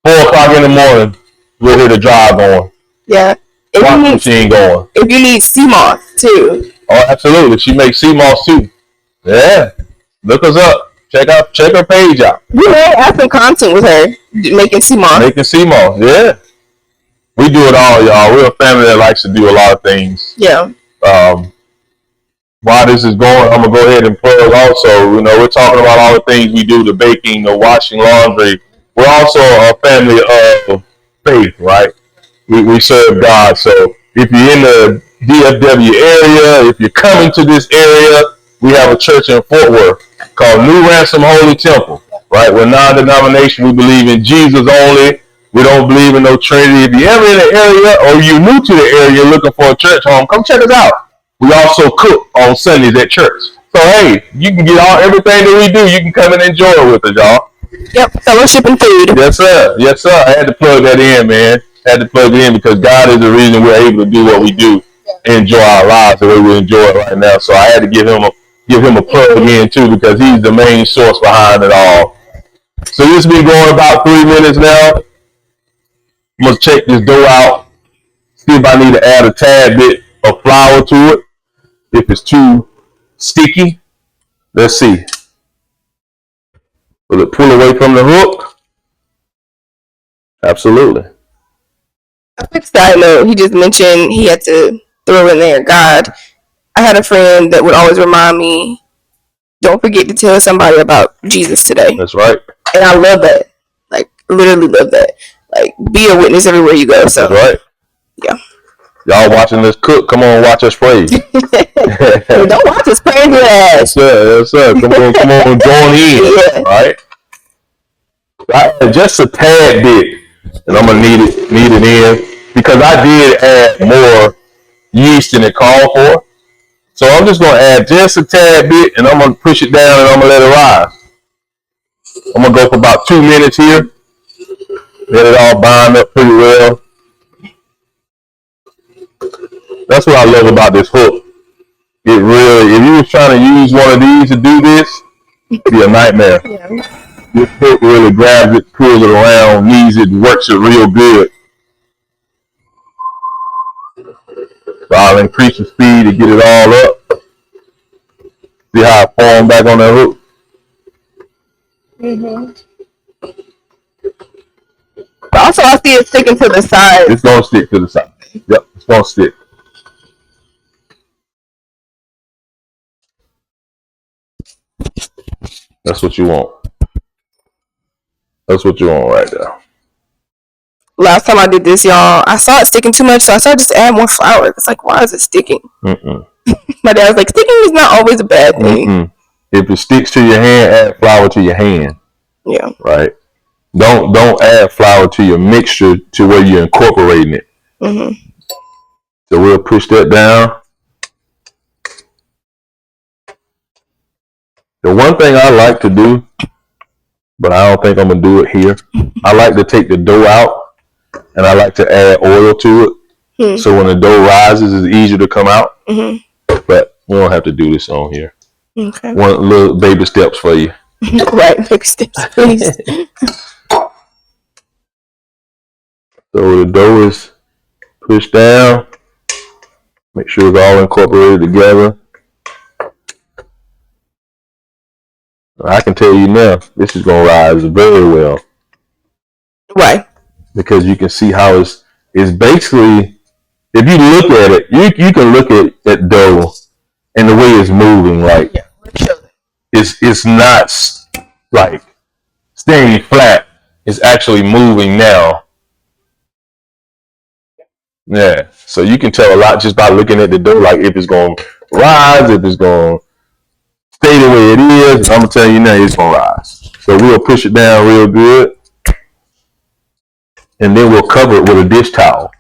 4 o'clock in the morning, we'll hear the dryer going. Yeah. Wash machine going. If you need sea moss too. Oh, absolutely. She makes sea moss too. Yeah. Look us up. Check her page out. We made some content with her making sea moss. Making sea moss, yeah. We do it all, y'all. We're a family that likes to do a lot of things. Yeah. While this is going, I'm gonna go ahead and plug also. You know, we're talking about all the things we do, the baking, the washing laundry. We're also a family of faith, right? We serve God. So if you're in the DFW area, if you're coming to this area, we have a church in Fort Worth called New Ransom Holy Temple, right? We're non-denomination. We believe in Jesus only. We don't believe in no Trinity. If you're ever in the area or you're new to the area looking for a church home, come check us out. We also cook on Sundays at church. So, hey, you can get everything that we do. You can come and enjoy it with us, y'all. Yep, fellowship and food. Yes, sir. Yes, sir. I had to plug that in, man. Had to plug it in because God is the reason we're able to do what we do and enjoy our lives the way we enjoy it right now. So I had to give him a plug in, too, because he's the main source behind it all. So this has been going about 3 minutes now. I'm going to check this dough out, see if I need to add a tad bit of flour to it. If it's too sticky, let's see. Will it pull away from the hook? Absolutely. A quick side note, he just mentioned he had to throw in there God. I had a friend that would always remind me, don't forget to tell somebody about Jesus today. That's right. And I love that. Like, literally love that. Like, be a witness everywhere you go. So, that's right. Yeah. Y'all watching this cook, come on, watch us praise. Don't watch us praise your ass. Yes, sir. Yes, sir. Come on, join in. Yeah. All right. Just a tad bit, and I'm gonna need it in because I did add more yeast than it called for. So I'm just gonna add just a tad bit, and I'm gonna push it down, and I'm gonna let it rise. I'm gonna go for about 2 minutes here. Let it all bind up pretty well. That's what I love about this hook. It really, if you was trying to use one of these to do this, it'd be a nightmare. Yeah. This hook really grabs it, pulls it around, kneads it, works it real good. So I'll increase the speed to get it all up. See how it formed back on that hook? Also, I see it sticking to the side. It's going to stick to the side. Yep, it's going to stick. That's what you want. That's what you want right there. Last time I did this, y'all, I saw it sticking too much, so I started just to add more flour. It's like, why is it sticking? My dad was like, sticking is not always a bad thing. If it sticks to your hand, add flour to your hand. Yeah. Right? Don't add flour to your mixture to where you're incorporating it. So we'll push that down. The one thing I like to do, but I don't think I'm going to do it here, I like to take the dough out and I like to add oil to it. So when the dough rises, it's easier to come out. But we don't have to do this on here. Okay. One little baby steps for you. Right, baby steps, please. So the dough is pushed down. Make sure it's all incorporated together. I can tell you now, this is going to rise very well. Right. Because you can see how it's basically, if you look at it, you can look at that dough and the way it's moving, like, it's not like staying flat. It's actually moving now. Yeah. So you can tell a lot just by looking at the dough, like if it's going to rise, if it's going to stay the way it is. I'm going to tell you now, it's going to rise. So we'll push it down real good. And then we'll cover it with a dish towel.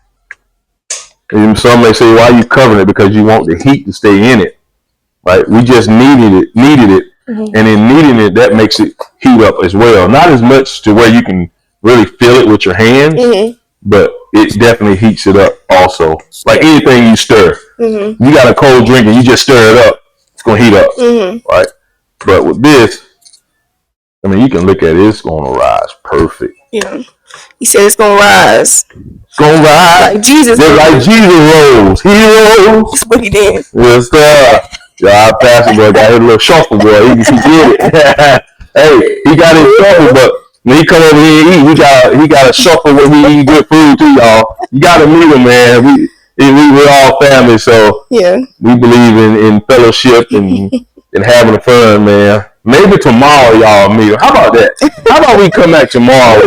And some may say, why are you covering it? Because you want the heat to stay in it. Right? We just needed it. Mm-hmm. And in kneading it, that makes it heat up as well. Not as much to where you can really feel it with your hands, mm-hmm. but it definitely heats it up also. Like anything you stir. Mm-hmm. You got a cold drink and you just stir it up, it's going to heat up. Mm-hmm. Right? But with this, I mean, you can look at it, it's going to rise perfect. Yeah. He said it's going to rise. It's going to rise. Like Jesus. Just like Jesus rose. He rose. That's what he did. Yes, sir. Our pastor boy got his little shuffle, boy. He did it. Hey, he got his shuffle, but when he come over here and eat, he got a shuffle when he eat good food too, y'all. You got to meet him, man. We're all family, so yeah. We believe in fellowship and having fun, man. Maybe tomorrow, y'all meet him. How about that? How about we come back tomorrow?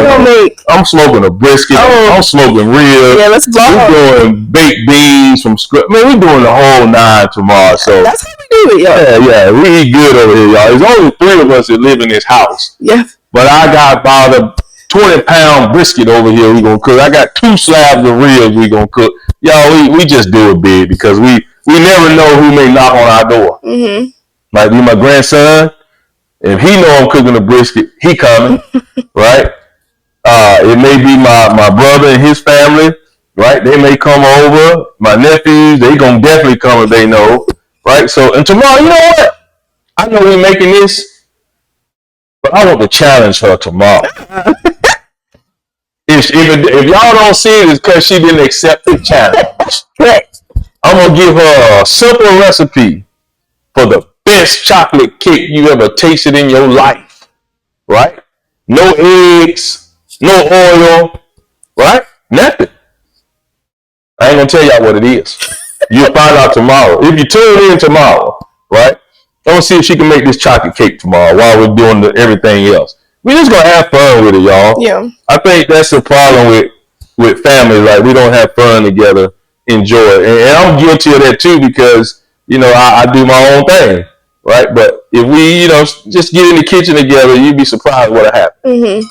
I'm smoking a brisket. Oh. I'm smoking ribs. Yeah, let's vlog. We're doing baked beans from scratch. Man, we're doing the whole 9 tomorrow. So that's how we do it, y'all. Yeah. We eat good over here, y'all. There's only 3 of us that live in this house. Yeah. But I got about a 20-pound brisket over here we gonna cook. I got 2 slabs of ribs we gonna cook. Y'all, we just do it big because we never know who may knock on our door. Mm-hmm. Like my grandson. If he know I'm cooking a brisket, he coming, right? It may be my brother and his family, right? They may come over. My nephews, they gonna definitely come if they know, right? So, and tomorrow, you know what? I know we're making this, but I want to challenge her tomorrow. If y'all don't see it, it's because she didn't accept the challenge. I'm gonna give her a simple recipe for the best chocolate cake you ever tasted in your life, right? No eggs, no oil, right? Nothing. I ain't gonna tell y'all what it is. You'll find out tomorrow. If you tune in tomorrow, right? I'm gonna see if she can make this chocolate cake tomorrow while we're doing everything else. We're just gonna have fun with it, y'all. Yeah. I think that's the problem with families. Like we don't have fun together, enjoy it, and I'm guilty of that too because I do my own thing. Right, but if we, just get in the kitchen together, you'd be surprised what'll happen. Mm-hmm.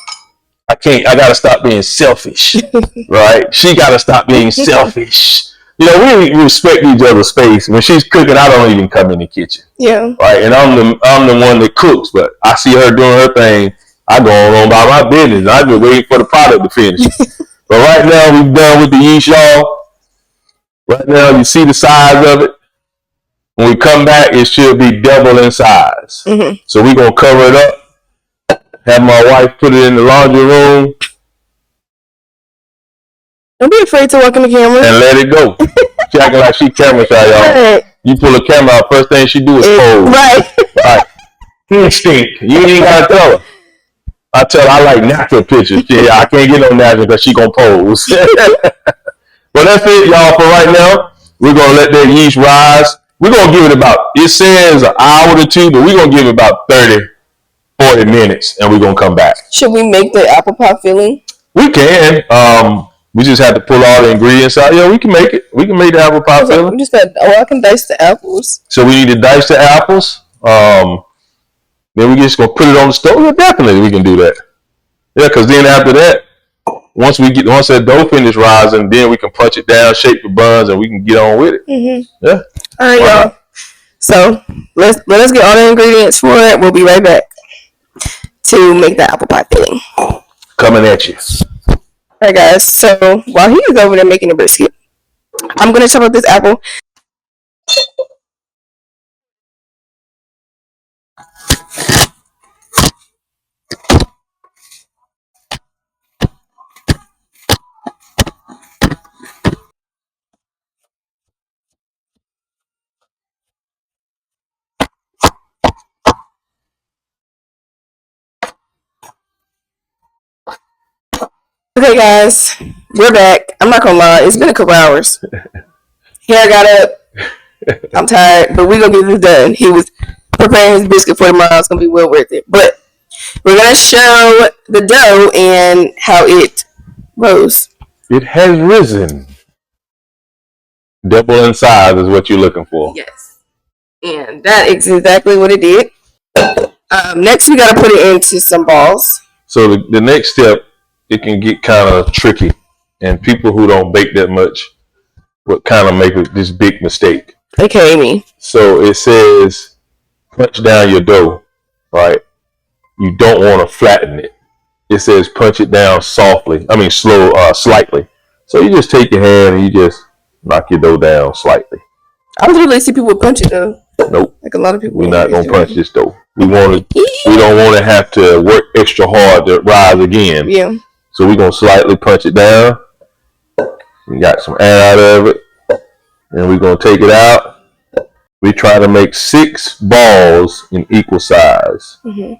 I gotta stop being selfish, right? She gotta stop being selfish. We respect each other's space. When she's cooking, I don't even come in the kitchen. Yeah. Right, and I'm the one that cooks, but I see her doing her thing. I go on about my business. I just waiting for the product to finish. But right now, we're done with the yeast, y'all. Right now, you see the size of it. When we come back, it should be double in size. Mm-hmm. So we're going to cover it up, have my wife put it in the laundry room. Don't be afraid to walk in the camera. And let it go. She acting like she camera shy, y'all. Right. You pull a camera out, first thing she do is pose. Right. Instinct. You ain't got to tell her. I tell her I like natural pictures. Yeah, I can't get no natural because she going to pose. But that's it, y'all, for right now. We're going to let that yeast rise. We're going to give it it says an hour to 2, but we're going to give it about 30, 40 minutes, and we're going to come back. Should we make the apple pie filling? We can. We just have to pull all the ingredients out. Yeah, we can make it. We can make the apple pie filling. I can dice the apples. So we need to dice the apples. Then we just going to put it on the stove. Yeah, definitely we can do that. Yeah, because then after that, once that dough finish rising, then we can punch it down, shape the buns, and we can get on with it. Mm-hmm. Yeah. All right, y'all. So let us get all the ingredients for it. We'll be right back to make the apple pie filling. Coming at you. All right, guys. So while he is over there making the brisket, I'm gonna chop up this apple. Okay, guys, we're back. I'm not gonna lie, it's been a couple hours. Hair got up. I'm tired, but we're gonna get this done. He was preparing his biscuit for tomorrow. It's gonna be well worth it. But we're gonna show the dough and how it rose. It has risen. Double in size is what you're looking for. Yes, and that is exactly what it did. Next, we gotta put it into some balls. So the next step, it can get kind of tricky, and people who don't bake that much would kind of make this big mistake. Okay, me. So it says punch down your dough, right? You don't want to flatten it. It says punch it down slightly. Slightly. So you just take your hand and you just knock your dough down slightly. I literally see people punch it though. Nope. Like a lot of people. We're not gonna punch this dough. We don't want to have to work extra hard to rise again. Yeah. So we're gonna slightly punch it down. We got some air out of it, and we're gonna take it out. We try to make 6 balls in equal size. Mm-hmm.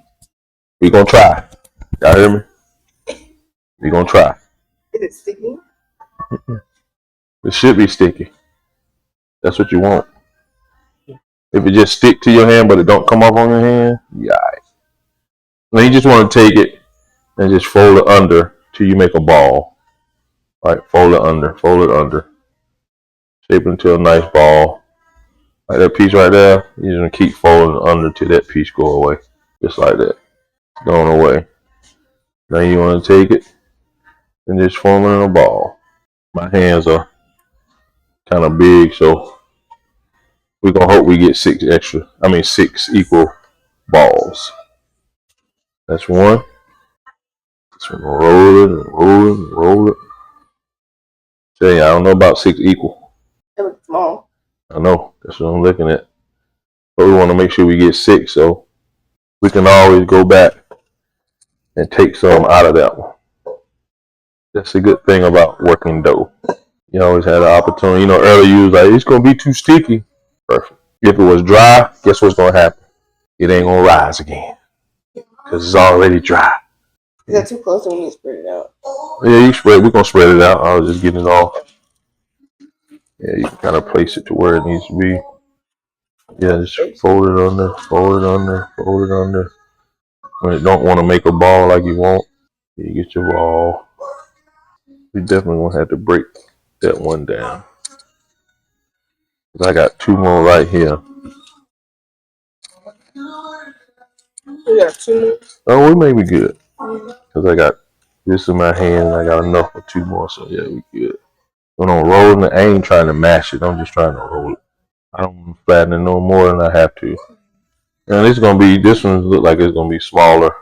We're gonna try. Y'all hear me? We're gonna try. Is it sticky? It should be sticky. That's what you want. If it just stick to your hand but it don't come off on your hand, yeah. Now you just want to take it and just fold it under till you make a ball. All right, fold it under, shape it into a nice ball. Like that piece right there, you're gonna keep folding it under till that piece go away, just like that, going away. Now you want to take it and just form it in a ball. My hands are kind of big, so we're gonna hope we get 6 equal balls. That's one. Just gonna roll it and roll it and roll it. Tell you, I don't know about 6 equal. It looks small. I know, that's what I'm looking at. But we want to make sure we get 6, so we can always go back and take some out of that one. That's a good thing about working dough. You always had an opportunity. Earlier you was like, it's gonna be too sticky. Perfect. If it was dry, guess what's gonna happen? It ain't gonna rise again because it's already dry. Is that too close when you spread it out? Yeah, we're gonna spread it out. I was just getting it off. Yeah, you can kind of place it to where it needs to be. Yeah, just fold it under, fold it under, fold it under. When you don't want to make a ball like you want, you get your ball. We definitely gonna have to break that one down. I got 2 more right here. You got 2 more? Oh, we may be good. Because I got this in my hand and I got enough for 2 more, so yeah, we good. When I'm rolling it, I ain't trying to mash it, I'm just trying to roll it. I don't want to flatten it no more than I have to. And this one look like it's gonna be smaller.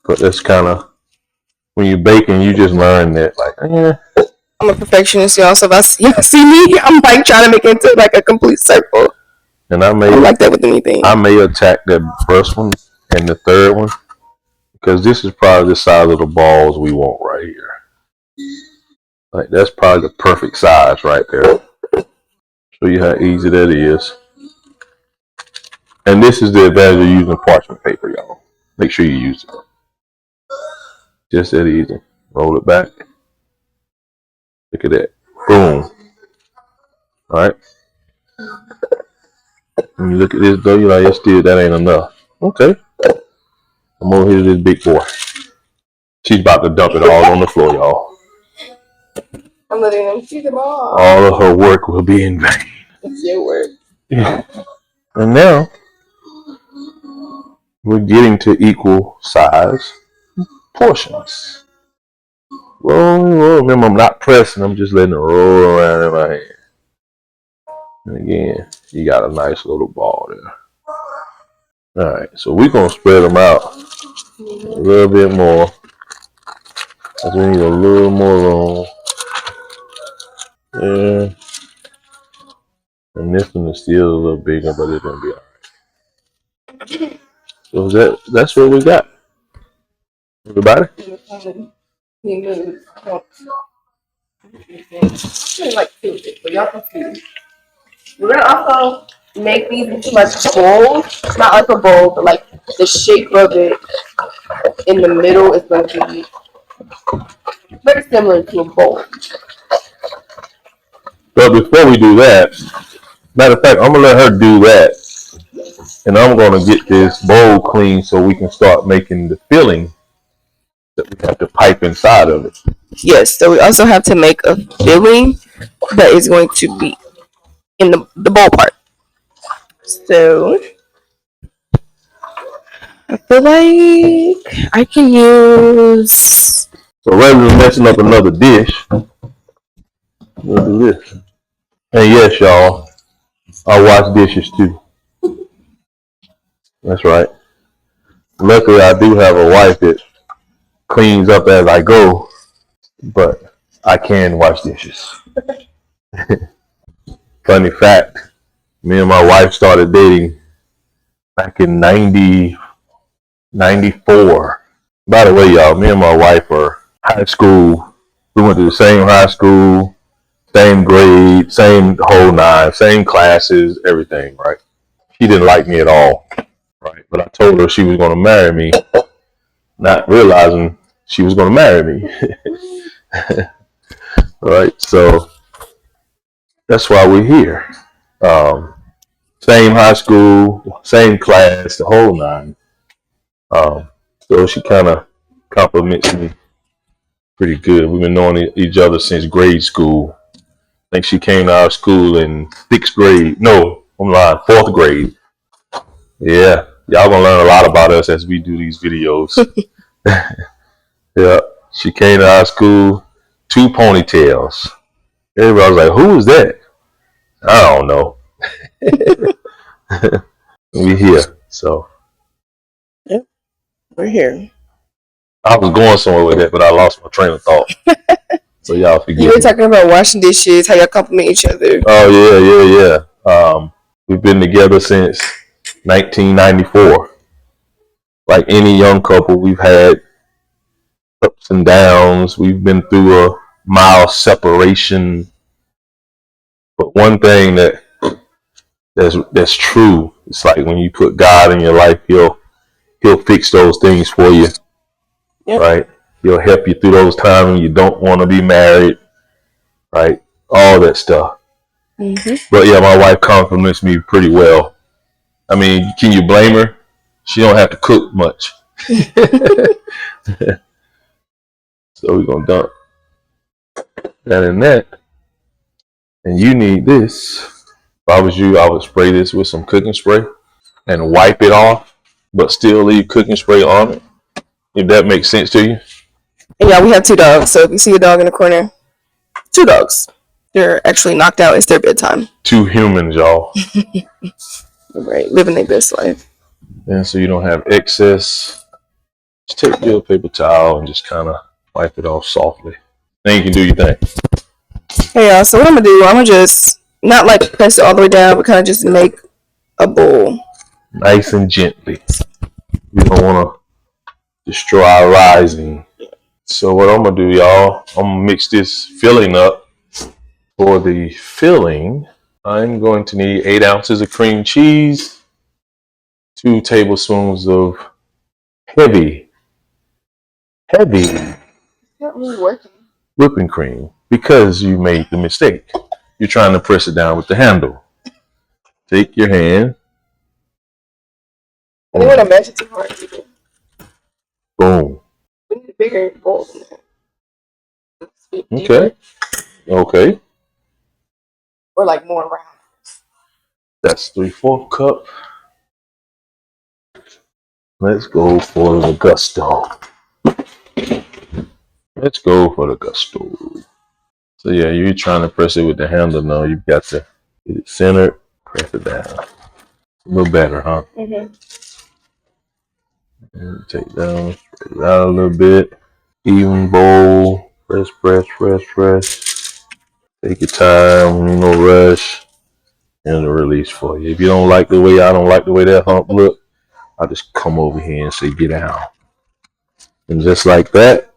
But that's kind of, when you're baking, you just learn that, like, I'm a perfectionist, y'all. So if you see me, I'm like trying to make it into like a complete circle. And I may like that with anything. I may attack that first one and the third one because this is probably the size of the balls we want right here. Like that's probably the perfect size right there. Show you how easy that is. And this is the advantage of using parchment paper, y'all. Make sure you use it. Just that easy. Roll it back. Look at that. Boom. Alright. When you look at this though, you're like, that ain't enough. Okay. I'm over here to this big boy. She's about to dump it all on the floor, y'all. I'm letting them see them all. All of her work will be in vain. It's your work. Yeah. And now, we're getting to equal size portions. Roll. Remember, I'm not pressing, I'm just letting it roll around in my hand. And again, you got a nice little ball there. Alright, so we're going to spread them out a little bit more. Because we need a little more room. Yeah. And this one is still a little bigger, but it's going to be alright. So that's what we got. Everybody? But y'all can see. We're gonna also make these into like bowls. Not like a bowl, but like the shape of it in the middle is gonna be Very similar to a bowl. But before we do that, matter of fact, I'm gonna let her do that, and I'm gonna get this bowl clean so we can start making the filling that we have to pipe inside of it. Yes, so we also have to make a filling that is going to be in the bowl part. So I feel like I can use. So rather than messing up another dish, we'll do this. And yes, y'all, I wash dishes too. That's right. Luckily, I do have a wife that cleans up as I go, but I can wash dishes. Funny fact, me and my wife started dating back in 94. By the way, y'all, me and my wife are high school. We went to the same high school, same grade, same whole nine, same classes, everything, right? She didn't like me at all, right? But I told her she was going to marry me, not realizing she was going to marry me. Right? So that's why we're here. Same high school, same class, the whole nine. So she kind of compliments me pretty good. We've been knowing each other since grade school. I think she came to our school in 6th grade. No, I'm lying, 4th grade. Yeah, y'all gonna learn a lot about us as we do these videos. Yeah, she came to our school, 2 ponytails. Everybody was like, "Who is that?" I don't know. We here, so. Yep, we're here. I was going somewhere with that, but I lost my train of thought. So y'all forgive me. You were talking about washing dishes, how y'all compliment each other. Oh yeah. We've been together since 1994. Like any young couple, we've had ups and downs. We've been through a mild separation. But one thing that's true, it's like when you put God in your life, he'll fix those things for you. Yep. Right? He'll help you through those times when you don't want to be married. Right? All that stuff. Mm-hmm. But yeah, my wife compliments me pretty well. I mean, can you blame her? She don't have to cook much. So we're gonna dump that in that. And you need this. If I was you, I would spray this with some cooking spray and wipe it off, but still leave cooking spray on it. If that makes sense to you. And yeah, we have 2 dogs. So if you see a dog in the corner, 2 dogs. They're actually knocked out. It's their bedtime. 2 humans, y'all. Right, living their best life. And so you don't have excess. Just take your paper towel and just kind of wipe it off softly. Then you can do your thing. Hey y'all, so what I'm gonna do, I'm gonna just not like press it all the way down, but kind of just make a bowl. Nice and gently. We don't want to destroy our rising. So what I'm gonna do, y'all, I'm gonna mix this filling up. For the filling, I'm going to need 8 ounces of cream cheese, 2 tablespoons of heavy whipping cream, because you made the mistake. You're trying to press it down with the handle. Take your hand. I didn't want to mash it too hard either. Boom. We need a bigger bowl than that. Okay. Or like more round. That's 3/4 cup. Let's go for the gusto. So yeah, you're trying to press it with the handle now. You've got to get it centered, press it down. A little better, huh? Mm-hmm. And take down, spread it out a little bit. Even bowl. Press. Take your time, no rush. And a release for you. If you don't like the way I don't like the way that hump look, I'll just come over here and say get down. And just like that,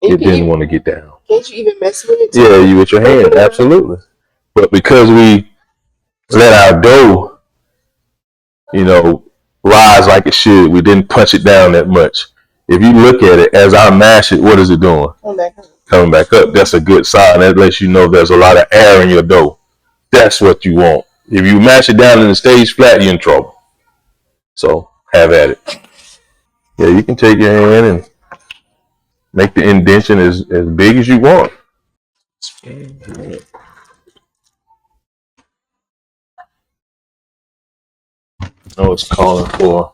it didn't want to get down. Can't you even mess with it? Yeah, you with your hand, absolutely. But because we let our dough, rise like it should, we didn't punch it down that much. If you look at it, as I mash it, what is it doing? Coming back up. That's a good sign. That lets you know there's a lot of air in your dough. That's what you want. If you mash it down and it stays flat, you're in trouble. So have at it. Yeah, you can take your hand and make the indentation as big as you want. Oh, it's calling for.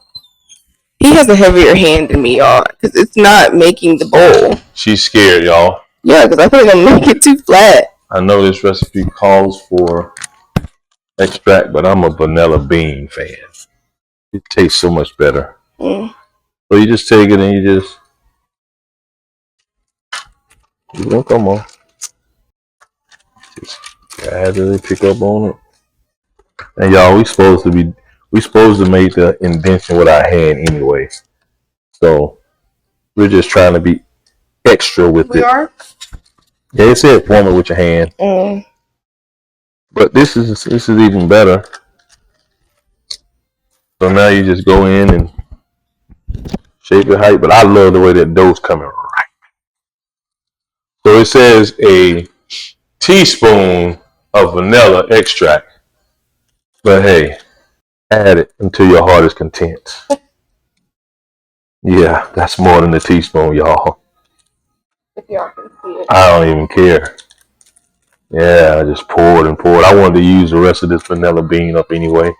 He has a heavier hand than me, y'all, because it's not making the bowl. She's scared, y'all. Yeah, because I feel like I'm making it too flat. I know this recipe calls for extract, but I'm a vanilla bean fan. It tastes so much better. So you just take it and you don't come on. Just gradually pick up on it. And y'all, we supposed to make the indentation with our hand anyway. So we're just trying to be extra with it. We are? Yeah, it said form it with your hand. But this is even better. So now you just go in and shape it height. But I love the way that dough's coming right. So it says a teaspoon of vanilla extract. But hey, add it until your heart is content. Yeah, that's more than a teaspoon, y'all. If y'all can see it. I don't even care. Yeah, I just poured and poured. I wanted to use the rest of this vanilla bean up anyway.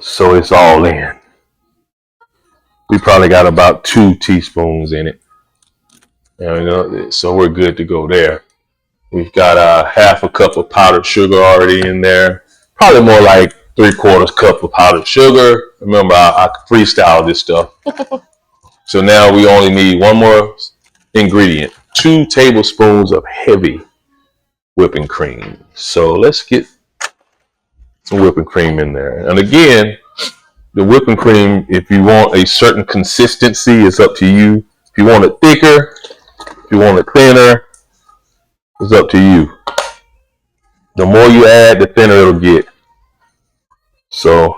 So it's all in. We probably got about 2 teaspoons in it. So we're good to go there. We've got half a cup of powdered sugar already in there. Probably more like 3/4 cup of powdered sugar. Remember, I freestyle this stuff. So now we only need one more ingredient. 2 tablespoons of heavy whipping cream. So let's get some whipping cream in there. And again, the whipping cream, if you want a certain consistency, it's up to you. If you want it thicker, if you want it thinner, it's up to you. The more you add, the thinner it'll get. So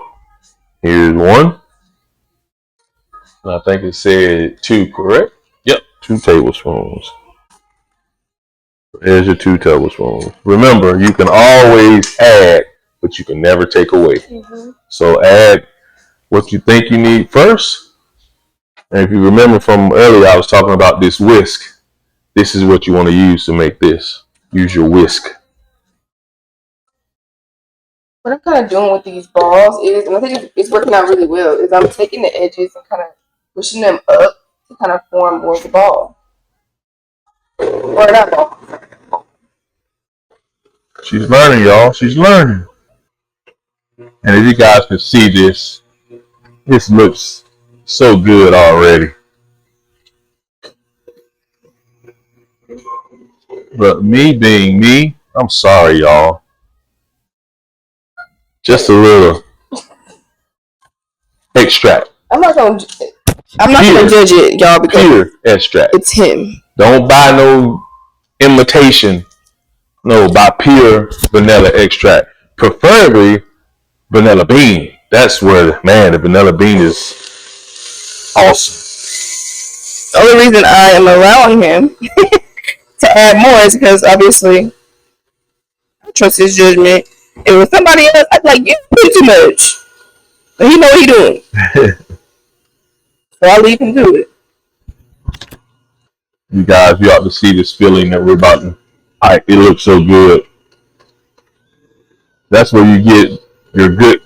here's 1. And I think it said 2, correct? Yep, 2 tablespoons. There's your 2 tablespoons. Remember, you can always add, but you can never take away. So add what you think you need first. And if you remember from earlier, I was talking about this whisk. This is what you want to use to make this. Use your whisk. What I'm kind of doing with these balls is, and I think it's working out really well, is I'm taking the edges and kind of pushing them up to kind of form more of the ball. Or not ball. She's learning, y'all. She's learning. And as you guys can see this looks so good already. But me being me, I'm sorry, y'all. Just a little extract. I'm not gonna judge it, y'all, because pure extract. It's him. Don't buy no imitation. No, buy pure vanilla extract. Preferably vanilla bean. That's where, man, the vanilla bean is awesome. The only reason I am allowing him to add more is because obviously I trust his judgment. And with somebody else, I'd be like, you put too much. But he know what he doing. So I'll leave him do it. You guys, you ought to see this filling that we're about to. It looks so good. That's where you get your good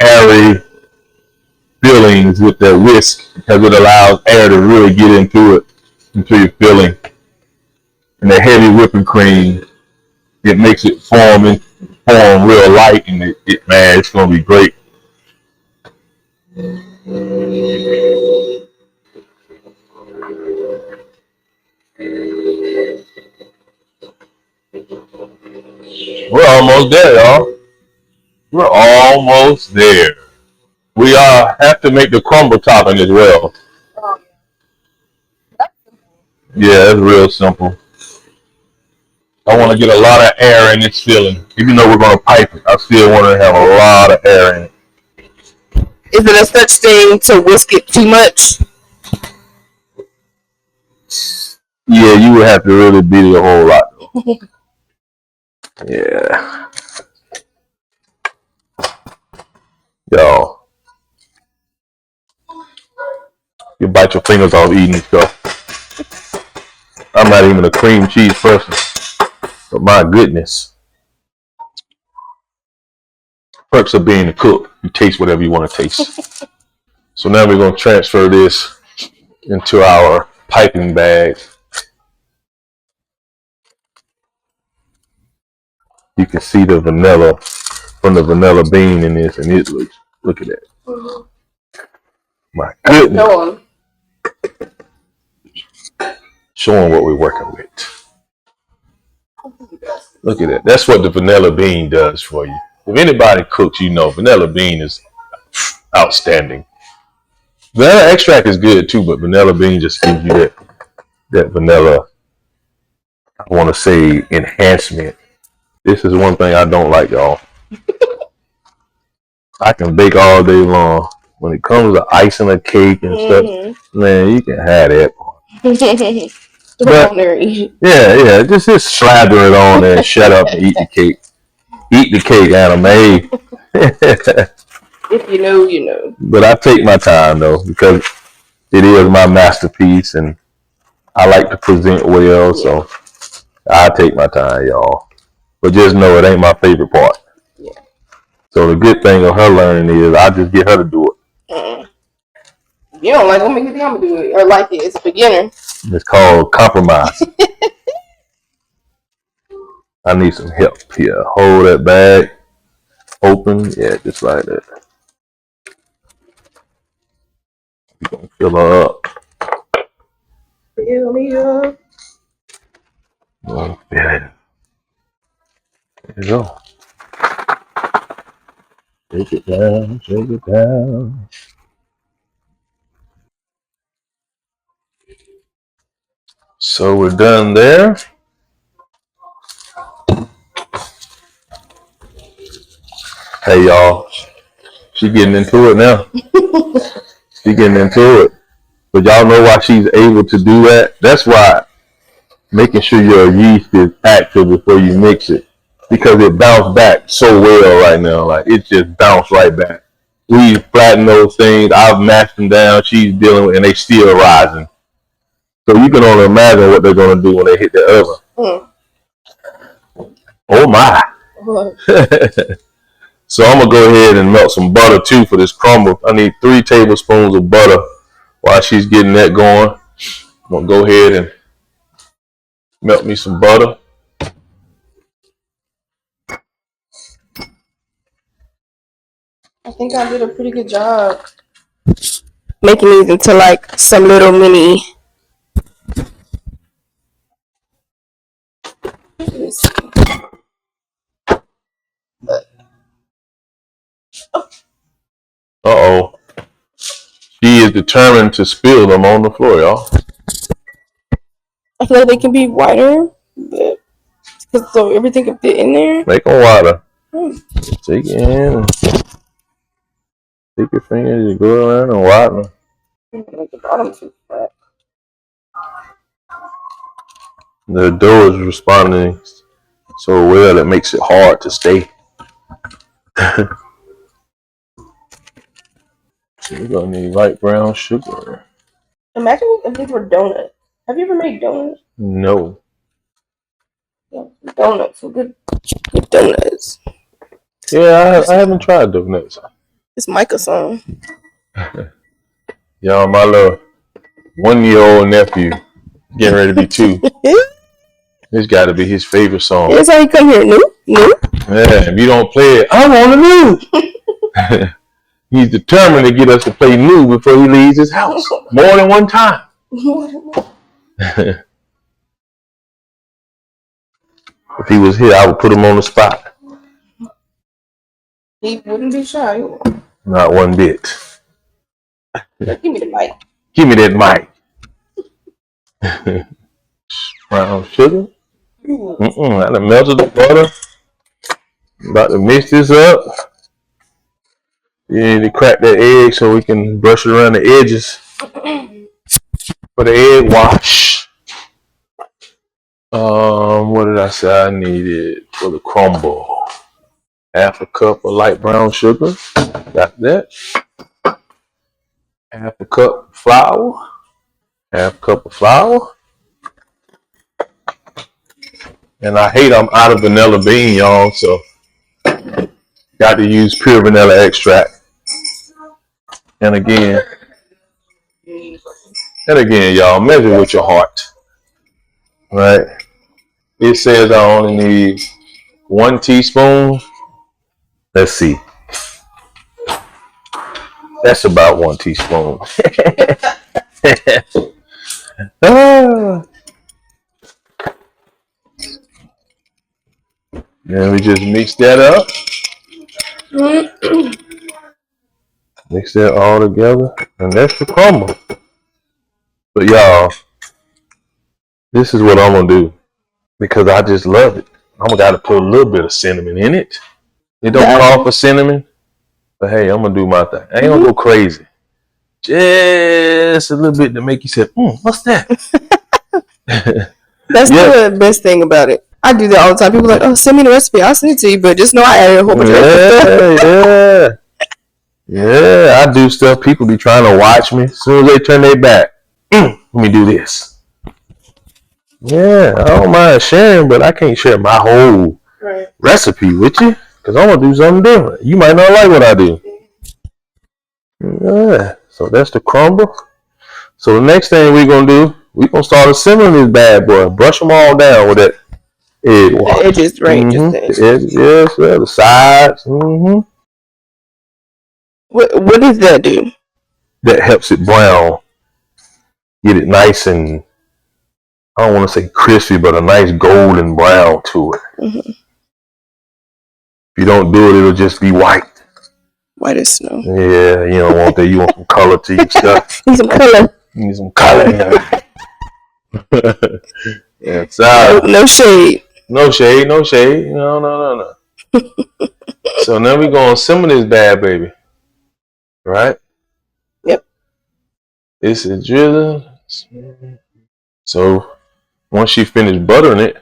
airy fillings with that whisk, because it allows air to really get into your filling. And the heavy whipping cream, it makes it form real light, and man, it's gonna be great. We're almost there, y'all. We're almost there. We have to make the crumble topping as well. Yeah, it's real simple. I want to get a lot of air in this filling. Even though we're going to pipe it, I still want to have a lot of air in it. Is it a such thing to whisk it too much? Yeah, you would have to really beat it a whole lot. Yeah. Y'all, you bite your fingers off eating this stuff. I'm not even a cream cheese person, but my goodness. Perks of being a cook. You taste whatever you want to taste. So now we're going to transfer this into our piping bag. You can see the vanilla from the vanilla bean in this, and it looks, look at that. My goodness. Showing what we're working with. Look at that. That's what the vanilla bean does for you. If anybody cooks, you know vanilla bean is outstanding. Vanilla extract is good too, but vanilla bean just gives you that vanilla, I want to say, enhancement. This is one thing I don't like, y'all. I can bake all day long. When it comes to icing a cake and stuff, man, you can have that. But, yeah, just slather it on there and shut up and eat the cake. Eat the cake, anime. If you know, you know. But I take my time though, because it is my masterpiece and I like to present well, so I take my time, y'all. But just know it ain't my favorite part. Yeah. So the good thing of her learning is I just get her to do it. If you don't like it, I'm gonna do it. Or like it, it's a beginner. It's called compromise. I need some help here. Hold that bag open. Yeah, just like that. You're gonna fill her up. Fill me up. Fill it. There you go. Take it down, take it down. So we're done there. Hey y'all, she getting into it now. She getting into it. But y'all know why she's able to do that? That's why making sure your yeast is active before you mix it. Because it bounced back so well right now. Like it just bounced right back. We flatten those things. I've mashed them down. She's dealing with, and they still rising. So you can only imagine what they're gonna do when they hit the oven. Oh my! So I'm gonna go ahead and melt some butter too for this crumble. I need 3 tablespoons of butter. While she's getting that going, I'm gonna go ahead and melt me some butter. I think I did a pretty good job making these into like some little mini. Uh-oh. She is determined to spill them on the floor, y'all. I feel like they can be wider, but so everything can fit in there. Make them wider. Take it in. Take your fingers, you go around and widen them. Make the bottom too flat. The dough is responding so well it makes it hard to stay. We're gonna need light brown sugar. Imagine if these were donuts. Have you ever made donuts? No. Yeah, donuts. So good donuts. Yeah, I haven't tried donuts. It's Micah's song. Y'all, my little 1-year-old nephew getting ready to be 2. This got to be his favorite song. That's how you come here. No. Yeah, if you don't play it, I want to know. He's determined to get us to play new before he leaves his house. More than one time. If he was here, I would put him on the spot. He wouldn't be shy. Not one bit. Give me the mic. Give me that mic. Brown sugar. I done melted the butter. About to mix this up. You need to crack that egg so we can brush it around the edges for the egg wash. What did I say I needed for the crumble? Half a cup of light brown sugar. Got that. Half a cup flour. Half cup of flour. And I hate I'm out of vanilla bean, y'all, so got to use pure vanilla extract. And again, y'all, measure with your heart. Right? It says I only need 1 teaspoon. Let's see. That's about 1 teaspoon. Then we just mix that up. Mix that all together. And that's the crumble. But y'all, this is what I'm going to do. Because I just love it. I'm got to put a little bit of cinnamon in it. It don't call for cinnamon. But hey, I'm going to do my thing. I ain't going to go crazy. Just a little bit to make you say, what's that? That's the best thing about it. I do that all the time. People are like, oh, send me the recipe. I'll send it to you. But just know I added a whole bunch of stuff. Yeah, I do stuff. People be trying to watch me. As soon as they turn their back, let me do this. Yeah, I don't mind sharing, but I can't share my whole recipe with you because I'm going to do something different. You might not like what I do. Yeah, so that's the crumble. So the next thing we're going to do, we're going to start assembling this bad boy. Brush them all down with that egg water. The edges, right? Mm-hmm. The edges, yes, the sides. Mm-hmm. What does that do? That helps it brown. Get it nice and, I don't want to say crispy, but a nice golden brown to it. Mm-hmm. If you don't do it, it'll just be white. White as snow. Yeah, you don't want that. You want some color to your stuff. Need some color. Need some color. Yeah, no shade. No shade. No shade. No. So now we're going to simmer this bad baby. Right? Yep. This is drizzling. So once you finish buttering it,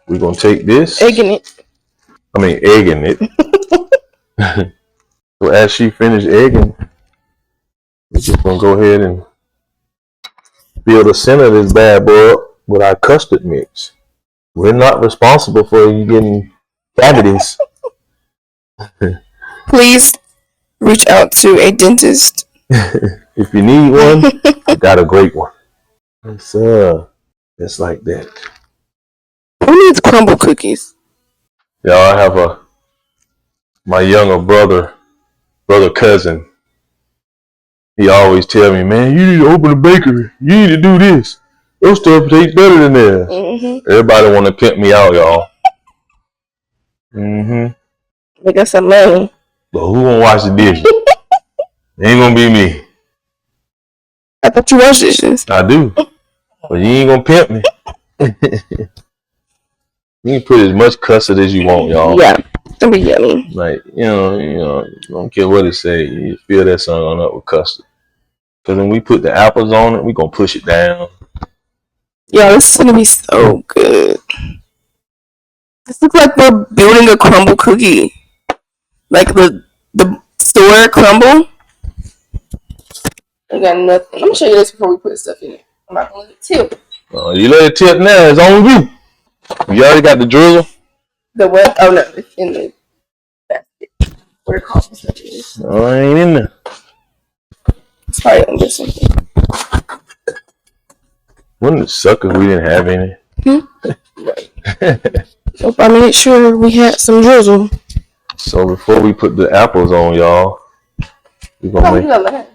we're going to take this. Egging it. So as she finished egging, we're just going to go ahead and fill the center of this bad boy up with our custard mix. We're not responsible for you getting cavities. Please reach out to a dentist. If you need one, I got a great one. It's like that. Who needs crumble cookies? Yeah, I have my younger cousin. He always tell me, man, you need to open a bakery. You need to do this. Those stuff tastes better than theirs. Mm-hmm. Everybody want to pimp me out, y'all. Mm-hmm. Make us some money. But who gonna wash the dishes? It ain't gonna be me. I thought you wash dishes. I do. But you ain't gonna pimp me. You can put as much custard as you want, y'all. Yeah. It'll be yummy. Like, you don't care what it say. You fill that song up with custard. Because when we put the apples on it, we gonna push it down. Yeah, this is gonna be so good. This looks like we're building a crumble cookie. Like the store crumble. I got nothing. I'm gonna show you this before we put stuff in it. I'm not gonna let it tip. You let it tip now, it's on you. You already got the drizzle? The what? Oh no, it's in the basket. Where the coffee stuff is. No, it ain't in there. It's probably on this one. Wouldn't it suck if we didn't have any? Right. Nope, I made sure we had some drizzle. So before we put the apples on, y'all, we're gonna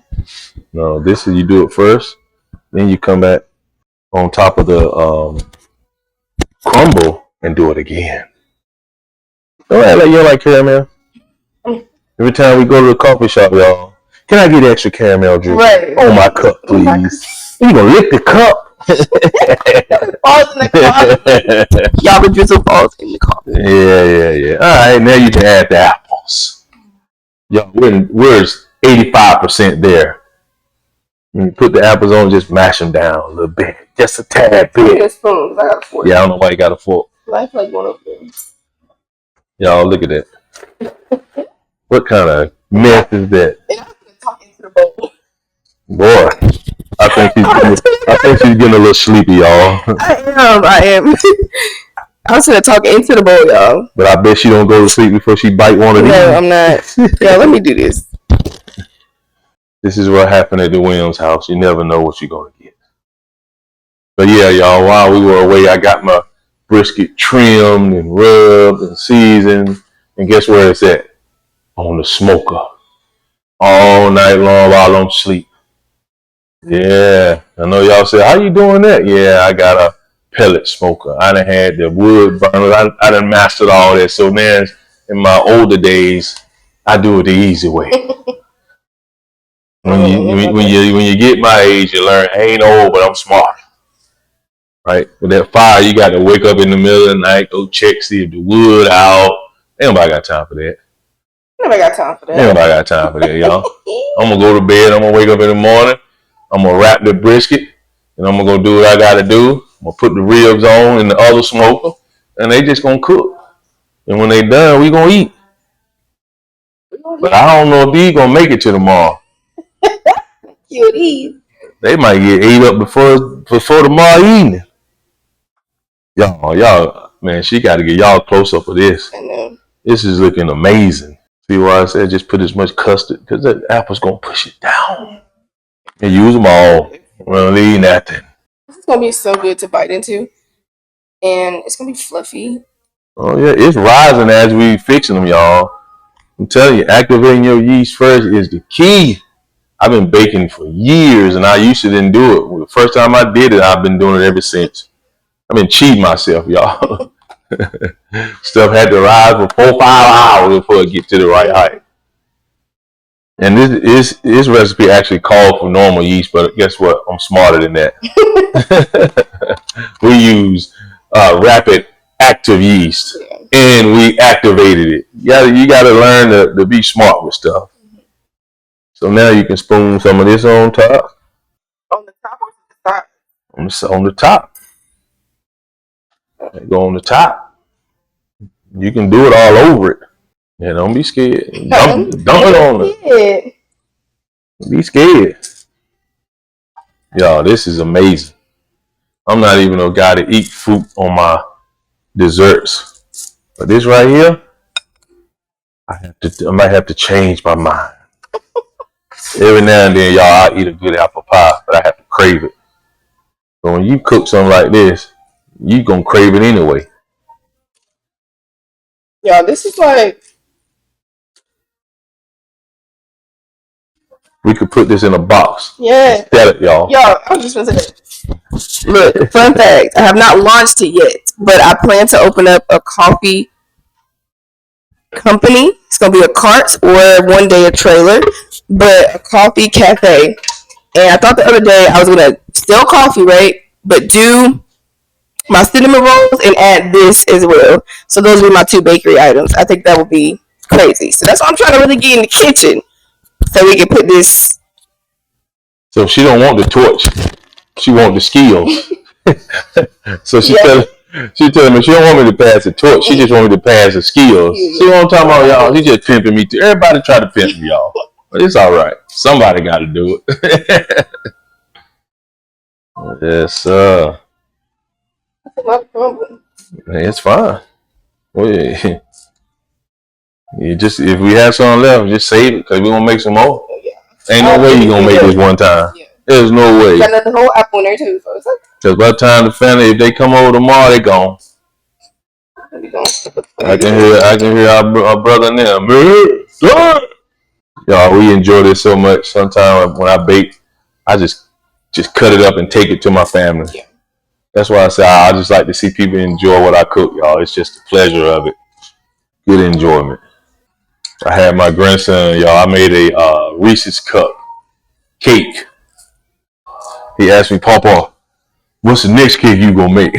No, this is you do it first, then you come back on top of the crumble and do it again. Don't act like you don't like caramel. Every time we go to the coffee shop, y'all, can I get extra caramel juice? Right. Oh, my cup, please. You gonna lick the cup? Falls in the coffee. Y'all, the drizzle falls in the coffee. Yeah. All right, now you can add the apples. Y'all, we're 85% there. When you put the apples on, just mash them down a little bit. Just a tad I need bit. a spoon, 'cause I got a fork. Yeah, I don't know why you got a fork. Life like one of them. Y'all, look at that. What kind of mess is that? And I'm gonna talk into the bowl. Boy, I think she's getting a little sleepy, y'all. I am. I was gonna talk into the bowl, y'all. But I bet she don't go to sleep before she bite one of these. No, I'm not. Yeah, let me do this. This is what happened at the Williams house. You never know what you're gonna get. But yeah, y'all, while we were away, I got my brisket trimmed and rubbed and seasoned. And guess where it's at? On the smoker. All night long while I'm asleep. Yeah, I know y'all say, how you doing that? Yeah, I got a pellet smoker. I done had the wood burners. I done mastered all that. So now, in my older days, I do it the easy way. When you get my age, you learn I ain't old, but I'm smart. Right? With that fire, you got to wake up in the middle of the night, go check, see if the wood out. Ain't nobody got time for that. Nobody got time for that. Ain't nobody got time for that, y'all. I'm gonna go to bed. I'm gonna wake up in the morning. I'm gonna wrap the brisket, and I'm gonna go do what I gotta do. I'm gonna put the ribs on in the other smoker, and they just gonna cook. And when they done, we gonna eat. But I don't know if these gonna make it to tomorrow. Cuties. They might get ate up before tomorrow evening. Y'all, man, she got to get y'all close up for this. I know. This is looking amazing. See why I said just put as much custard, because that apple's gonna push it down. And use them all. We don't need nothing. This is gonna be so good to bite into, and it's gonna be fluffy. Oh yeah, it's rising as we fixing them, y'all. I'm telling you, activating your yeast first is the key. I've been baking for years, and I used to didn't do it. The first time I did it, I've been doing it ever since. I've been cheating myself, y'all. Stuff had to rise for 4 or 5 hours before it get to the right height. And this recipe actually called for normal yeast, but guess what? I'm smarter than that. We use rapid active yeast, and we activated it. You gotta learn to be smart with stuff. So now you can spoon some of this on top. On the top or the top? On the top. Go on the top. You can do it all over it. Yeah, don't be scared. Dump it on it. Be scared. Y'all, this is amazing. I'm not even a guy to eat fruit on my desserts. But this right here, I might have to change my mind. Every now and then, y'all, I eat a good apple pie, but I have to crave it. But when you cook something like this, you gonna crave it anyway. Yeah, this is like, we could put this in a box. Yeah. Sell it, y'all. Yo, I was just gonna say that. Look, fun fact, I have not launched it yet, but I plan to open up a coffee company. It's gonna be a cart or one day a trailer, but a coffee cafe. And I thought the other day I was gonna sell coffee, right? But do my cinnamon rolls and add this as well. So those will be my 2 bakery items. I think that would be crazy. So that's why I'm trying to really get in the kitchen so we can put this. So she don't want the torch. She want the skills. So she telling me she don't want me to pass the torch. She just want me to pass the skills. See what I'm talking about, y'all? She just pimping me too. Everybody try to pimp me, y'all. But it's all right. Somebody got to do it. Yes, sir. It's fine. Well, you just, if we have something left, just save it because we're gonna make some more. Ain't no way you're gonna make this one time. There's no way. Got the whole apple in there too, so it's like. Because by the time the family, if they come over tomorrow, they gone. I can hear our brother now. Y'all, we enjoy this so much. Sometimes when I bake, I just cut it up and take it to my family. Yeah. That's why I say I just like to see people enjoy what I cook, y'all. It's just the pleasure of it. Good enjoyment. I had my grandson, y'all. I made a Reese's cup cake. He asked me, Papa, what's the next cake you gonna make?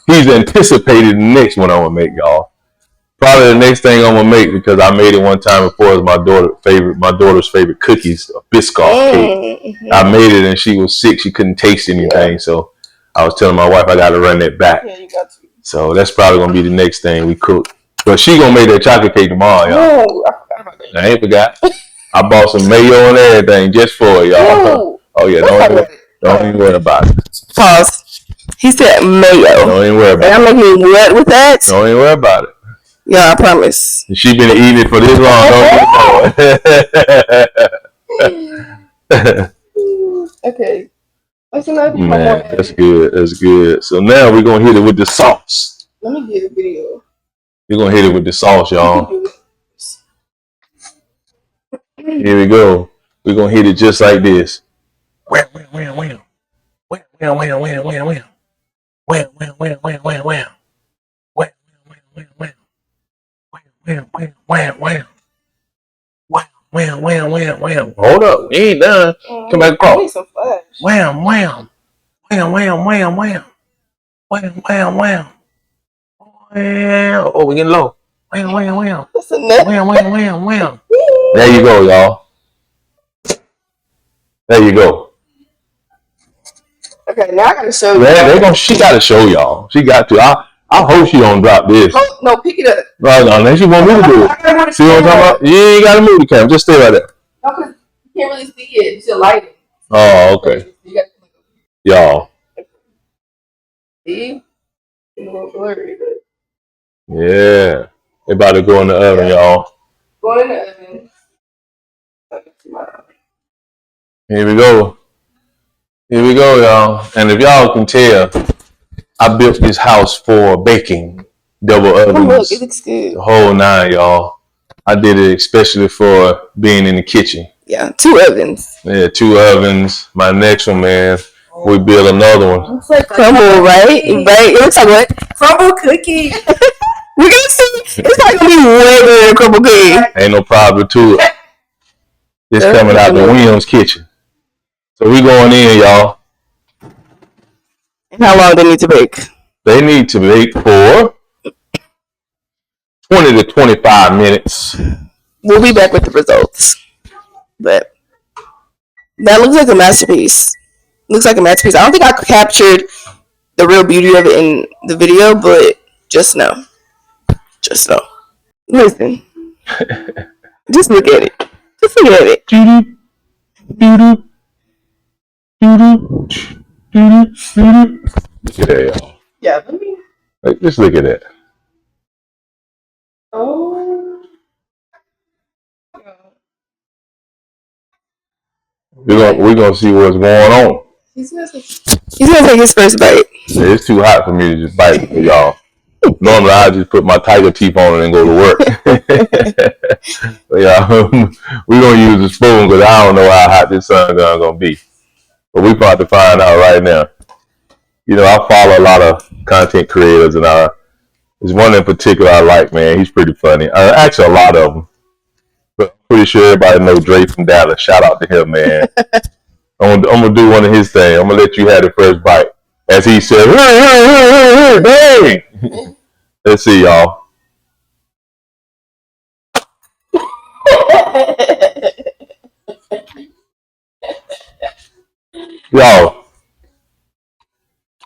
He's anticipated the next one I'm gonna make, y'all. Probably the next thing I'm gonna make, because I made it one time before, is my daughter's favorite cookies, a Biscoff cake. I made it and she was sick; she couldn't taste anything. So I was telling my wife I got to run that back. Yeah, you got to. So that's probably gonna be the next thing we cook. But she gonna make that chocolate cake tomorrow, y'all. Oh, I forgot about that. I ain't forgot. I bought some mayo and everything just for y'all. Oh yeah, don't even worry about it. Pause. He said mayo. Don't even worry about it. And I'm making what with that? Don't even worry about it. Yeah, I promise. She been eating it for this long. Okay. That's another thing. Man, that's good. That's good. So now we're gonna hit it with the sauce. Let me get a video. We're gonna hit it with the sauce, y'all. Here we go. We're gonna hit it just like this. Wham, wham, wham, wham. Wham, wham, wham, wham, wham, wham. Wham, wham, wham, wham, wham, wham. Wham, wham, wham, wham. Wham, wham, wham, wham. Wham, wham, wham, wham, wham. Hold up, we ain't done. Come back across. Wham, wham. Wham, wham, wham, wham. Wham, wham, wham. Wham. Oh, we getting low. Wham, wham, wham. Wham, wham, wham, wham. There you go, y'all. There you go. Okay, now I gotta show you. She gotta show y'all. She got to. I hope she don't drop this. Oh, no, pick it up. No, she want me to do it. See what I'm talking about? You ain't gotta move the camera. Just stay right there. No, because you can't really see it. It's your lighting. Oh, okay. Y'all. See? It's a little blurry, but. Yeah. They about to go in the oven, y'all. Go in the oven. Here we go. Here we go, y'all. And if y'all can tell, I built this house for baking. Double ovens. Oh, look, it looks good. The whole nine, y'all. I did it especially for being in the kitchen. Yeah, 2 ovens. Yeah, 2 ovens. My next one, man, we build another one. Looks like Crumble, right? Right? It looks like what? Crumble cookie. We're gonna see. It's not gonna be way better than Crumble cookie. Ain't no problem to it. It's coming out the Williams kitchen. So we going in, y'all. And how long do they need to bake? They need to bake for 20 to 25 minutes. We'll be back with the results. But that looks like a masterpiece. Looks like a masterpiece. I don't think I captured the real beauty of it in the video, but just know. Just know. Listen. Just look at it. Just look at it. Look at that, y'all. Yeah, let me. Just look at that. Oh. We're gonna see what's going on. He's gonna take his first bite. Yeah, it's too hot for me to just bite for y'all. Normally I just put my tiger teeth on it and go to work. But yeah, we're gonna use a spoon because I don't know how hot this sun gun gonna be. But we're about to find out right now. You know, I follow a lot of content creators, and there's one in particular I like, man. He's pretty funny. Actually, a lot of them. But I'm pretty sure everybody knows Dre from Dallas. Shout out to him, man. I'm gonna do one of his things. I'm gonna let you have the first bite. As he said, dang. Let's see, y'all. Y'all,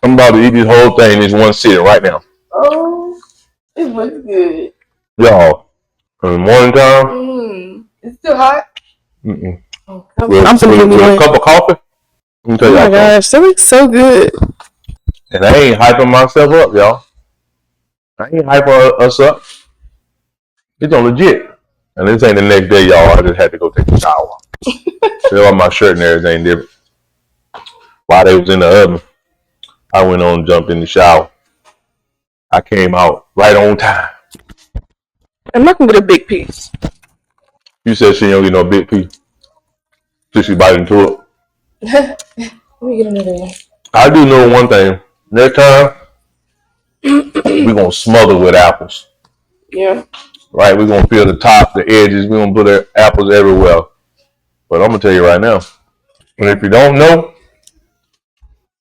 I'm about to eat this whole thing in this one sitting right now. Oh, it looks good. Y'all, in the morning time. It's still hot. Mm-mm. Oh, with a cup of coffee. Let me tell oh my gosh, that looks so good. And I ain't hyping myself up, y'all. I ain't hyping us up. It's on legit. And this ain't the next day, y'all. I just had to go take a shower. Still on my shirt and everything different. While they was in the oven, I went on and jumped in the shower. I came out right on time. I'm not gonna get a big piece. You said she don't get no big piece. Did she bite into it? Let me get another one. I do know one thing. Next time, we're going to smother with apples. Yeah. Right? We're going to fill the top, the edges. We're going to put apples everywhere. But I'm going to tell you right now. And if you don't know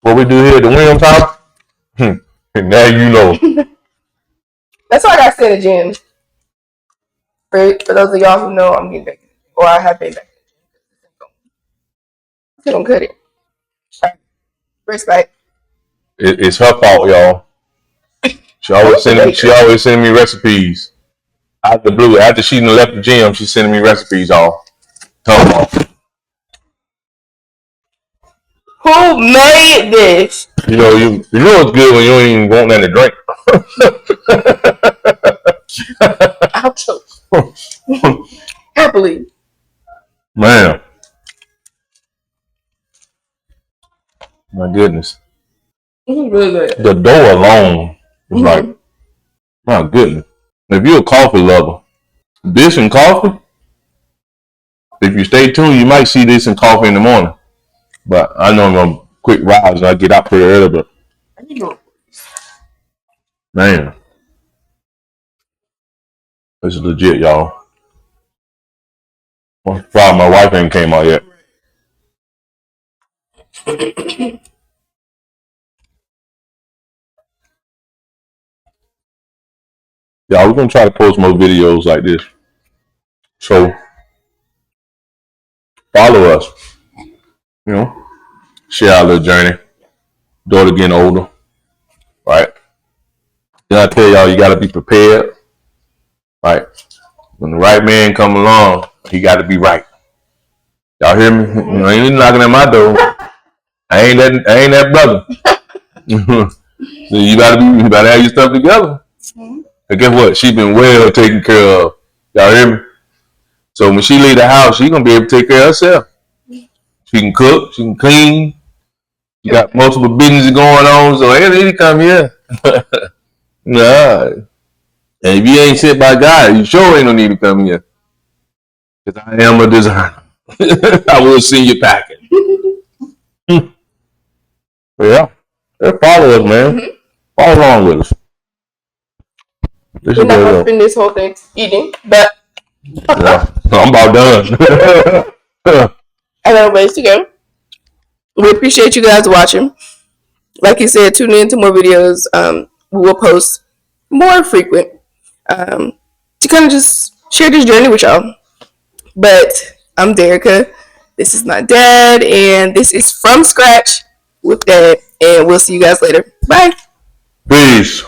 what we do here at the Williams house, now you know. That's why I got to stay in the gym. For those of y'all who know, I'm getting back, or I have been back. I'm gonna cut it. Respect. It's her fault, y'all. She always sending me recipes out the blue. After she left the gym, she's sending me recipes, y'all. Who made this? You know it's good when you don't even want nothing to drink. I'll choke. Happily. Man. My goodness. Really good. The dough alone is like, my goodness. If you're a coffee lover, this and coffee, if you stay tuned, you might see this in coffee in the morning. But I know I'm going to quick rise and I get out pretty early, but man, this is legit, y'all. Probably my wife ain't came out yet. Y'all, we're going to try to post more videos like this. So, follow us. You know, share our little journey. Daughter getting older. Right? Then I tell y'all, you got to be prepared. Right? When the right man come along, he got to be right. Y'all hear me? You ain't knocking at my door. I ain't that brother. So you gotta have your stuff together. And guess what? She been well taken care of. Y'all hear me? So when she leave the house, she gonna be able to take care of herself. She can cook, she can clean. She got multiple businesses going on, so ain't need to come here. Nah. And if you ain't sent by God, you sure ain't no need to come here. Because I am a designer. I will send you packing. Yeah. Follow us, man. Follow along with us. We're not gonna spend this whole thing eating, but yeah, I'm about done. I got a ways to go. We appreciate you guys watching. Like you said, tune in to more videos. We will post more frequent to kind of just share this journey with y'all. But I'm Derica. This is my dad, and this is From Scratch with Dad. And we'll see you guys later. Bye. Peace.